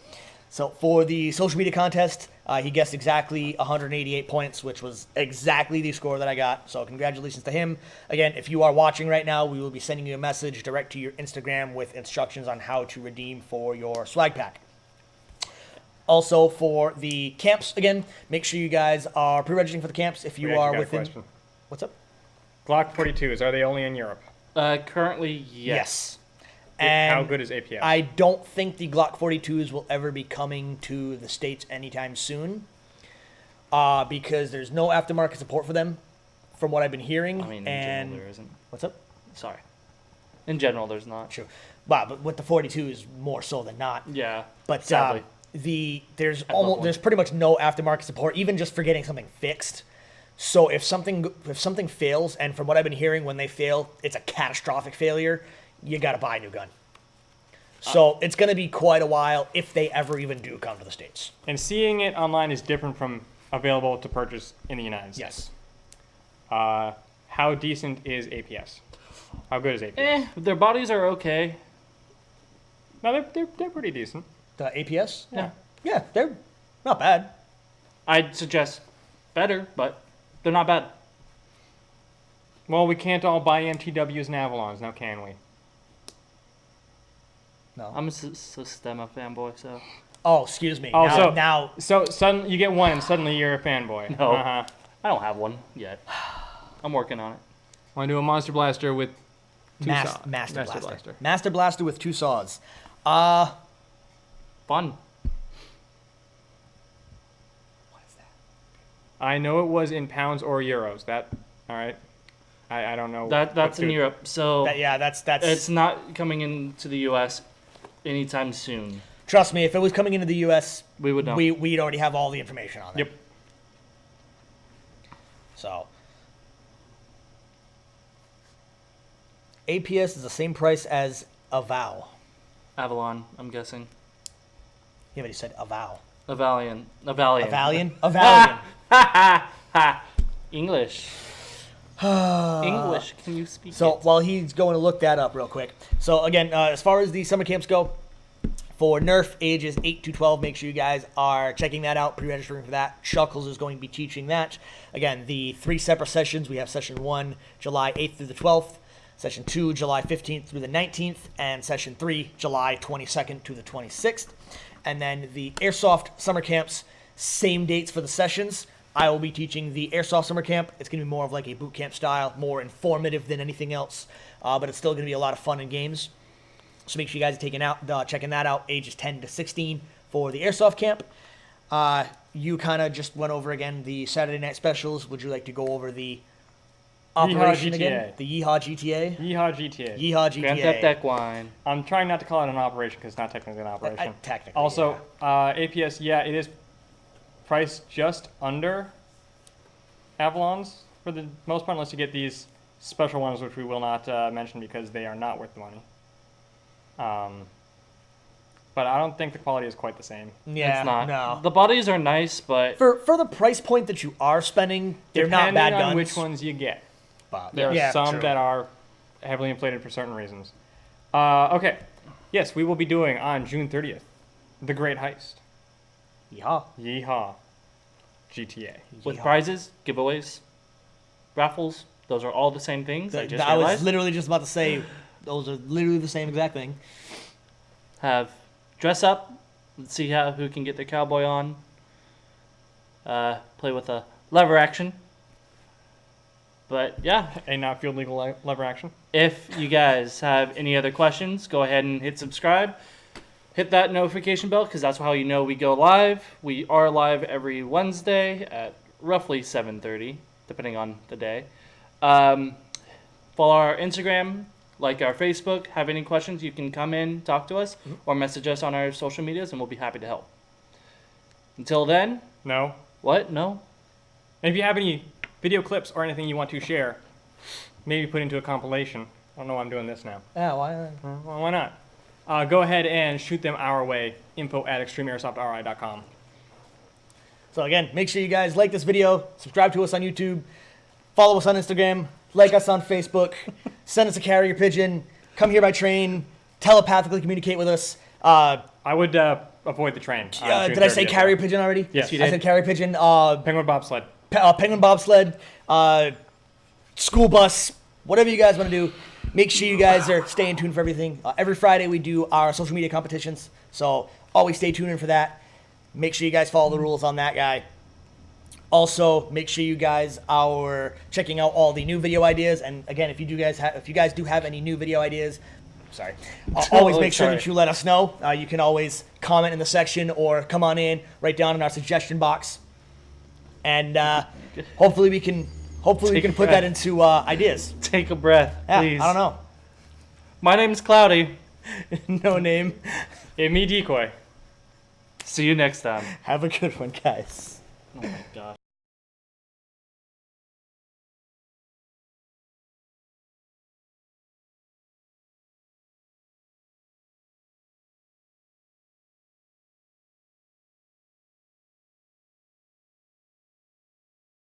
Speaker 2: So for the social media contest, he guessed exactly 188 points, which was exactly the score that I got. So congratulations to him. Again, if you are watching right now, we will be sending you a message direct to your Instagram with instructions on how to redeem for your swag pack. Also, for the camps, again, make sure you guys are pre-registering for the camps if you
Speaker 1: We actually
Speaker 2: are
Speaker 1: got a
Speaker 2: within.
Speaker 1: question.
Speaker 2: What's up?
Speaker 1: Glock 42s, are they only in Europe?
Speaker 3: Currently, yes.
Speaker 2: And
Speaker 1: How good is APS?
Speaker 2: I don't think the Glock 42s will ever be coming to the States anytime soon because there's no aftermarket support for them, from what I've been hearing.
Speaker 3: I mean, in
Speaker 2: and
Speaker 3: general, there isn't.
Speaker 2: what's up?
Speaker 3: Sorry. In general, there's not.
Speaker 2: True. Wow, but with the 42s, more so than not.
Speaker 3: Yeah.
Speaker 2: But
Speaker 3: sadly.
Speaker 2: there's
Speaker 3: love one.
Speaker 2: there's pretty much no aftermarket support, even just for getting something fixed. So if something fails, and from what I've been hearing, when they fail, it's a catastrophic failure. You got to buy a new gun. So it's going to be quite a while if they ever even do come to the States.
Speaker 1: And seeing it online is different from available to purchase in the United States.
Speaker 2: Yes.
Speaker 1: How decent is APS? How good is APS?
Speaker 3: Their bodies are okay.
Speaker 1: No, they're pretty decent.
Speaker 2: The APS?
Speaker 1: Yeah.
Speaker 2: Yeah, they're not bad.
Speaker 3: I'd suggest better, but they're not bad.
Speaker 1: Well, we can't all buy MTWs and Avalons now, can we?
Speaker 2: No.
Speaker 3: I'm a Sistema fanboy, so.
Speaker 2: Oh, excuse me.
Speaker 1: Oh,
Speaker 2: now
Speaker 1: so suddenly you get one, and suddenly you're a fanboy.
Speaker 3: No.
Speaker 1: Uh-huh.
Speaker 3: I don't have one yet. I'm working on it.
Speaker 1: Want to do a Monster Blaster with two saws?
Speaker 2: Master Blaster. Master Blaster with 2 saws.
Speaker 3: Fun.
Speaker 2: What is that?
Speaker 1: I know it was in pounds or euros. That, all right. I don't know.
Speaker 3: That's
Speaker 1: what
Speaker 3: in
Speaker 1: to-
Speaker 3: Europe, so
Speaker 2: That's
Speaker 3: it's not coming into the U.S. anytime soon.
Speaker 2: Trust me, if it was coming into the U.S.,
Speaker 3: We would know.
Speaker 2: we'd already have all the information on it.
Speaker 1: Yep.
Speaker 2: So, APS is the same price as Avow.
Speaker 3: Avalon, I'm guessing.
Speaker 2: Yeah, but he said Avow.
Speaker 3: A Valiant. A Valiant.
Speaker 2: A Valiant? A Valiant.
Speaker 3: English. English. Can you speak
Speaker 2: So
Speaker 3: it?
Speaker 2: while he's going to look that up real quick. So again, as far as the summer camps go, for Nerf ages 8 to 12, make sure you guys are checking that out, pre-registering for that. Chuckles is going to be teaching that. Again, the 3 separate sessions. We have session 1, July 8th through the 12th. Session 2, July 15th through the 19th. And session 3, July 22nd to the 26th. And then the Airsoft summer camps, same dates for the sessions. I will be teaching the Airsoft summer camp. It's going to be more of like a boot camp style, more informative than anything else. But it's still going to be a lot of fun and games. So make sure you guys are checking that out, ages 10 to 16 for the Airsoft camp. You kind of just went over again the Saturday night specials. Would you like to go over the operation
Speaker 1: GTA.
Speaker 2: again? The Yeehaw GTA?
Speaker 1: Yeehaw GTA.
Speaker 2: Yeehaw GTA.
Speaker 3: Grand Theft Equine.
Speaker 1: I'm trying not to call it an operation because it's not technically an operation.
Speaker 2: Technically,
Speaker 1: Also, APS, yeah, it is priced just under Avalon's for the most part, unless you get these special ones, which we will not mention because they are not worth the money. But I don't think the quality is quite the same.
Speaker 2: Yeah,
Speaker 3: It's not.
Speaker 2: no.
Speaker 3: The bodies are nice, but
Speaker 2: For the price point that you are spending, they're not
Speaker 1: Depending
Speaker 2: bad
Speaker 1: on
Speaker 2: guns.
Speaker 1: which ones you get.
Speaker 2: But,
Speaker 1: There are
Speaker 2: yeah,
Speaker 1: some
Speaker 2: true.
Speaker 1: that are heavily inflated for certain reasons. Okay. Yes, we will be doing on June 30th, The Great Heist.
Speaker 2: Yeehaw.
Speaker 1: Yeehaw. GTA.
Speaker 3: with
Speaker 2: Yeehaw.
Speaker 3: prizes, giveaways, raffles, those are all the same things. I just
Speaker 2: I was
Speaker 3: realized.
Speaker 2: literally just about to say, those are literally the same exact thing.
Speaker 3: Have dress up. Let's see who can get their cowboy on. Play with a lever action. But yeah,
Speaker 1: A not field legal lever action.
Speaker 3: if you guys have any other questions, go ahead and hit subscribe. Hit that notification bell because that's how you know we go live. We are live every Wednesday at roughly 7:30, depending on the day. Follow our Instagram, like our Facebook. Have any questions, you can come in, talk to us, or message us on our social medias, and we'll be happy to help. Until then,
Speaker 1: No.
Speaker 3: what? No?
Speaker 1: And if you have any video clips or anything you want to share, maybe put into a compilation. I don't know why I'm doing this now.
Speaker 2: Yeah, why?
Speaker 1: Well, why not? Go ahead and shoot them our way. info@extremeairsoftri.com.
Speaker 2: So again, make sure you guys like this video, subscribe to us on YouTube, follow us on Instagram, like us on Facebook, send us a carrier pigeon, come here by train, telepathically communicate with us.
Speaker 1: I would avoid the train. on June
Speaker 2: Did I say
Speaker 1: 30th.
Speaker 2: carrier pigeon already?
Speaker 1: Yes, you
Speaker 2: I
Speaker 3: did.
Speaker 2: said carrier pigeon.
Speaker 1: Penguin bobsled.
Speaker 2: Penguin bobsled, school bus, whatever you guys want to do. Make sure you guys are staying tuned for everything. Every Friday we do our social media competitions, so always stay tuned in for that. Make sure you guys follow the rules on that guy. Also, make sure you guys are checking out all the new video ideas. And again, if you guys do have any new video ideas, sorry, always make sure that you let us know. You can always comment in the section or come on in, write down in our suggestion box, and hopefully we can
Speaker 3: Take a
Speaker 2: put that into ideas.
Speaker 3: Take a breath,
Speaker 2: Yeah,
Speaker 3: please.
Speaker 2: I don't know.
Speaker 3: My name's Cloudy.
Speaker 2: No name.
Speaker 1: Me decoy.
Speaker 3: See you next time.
Speaker 2: Have a good one, guys.
Speaker 3: Oh my god.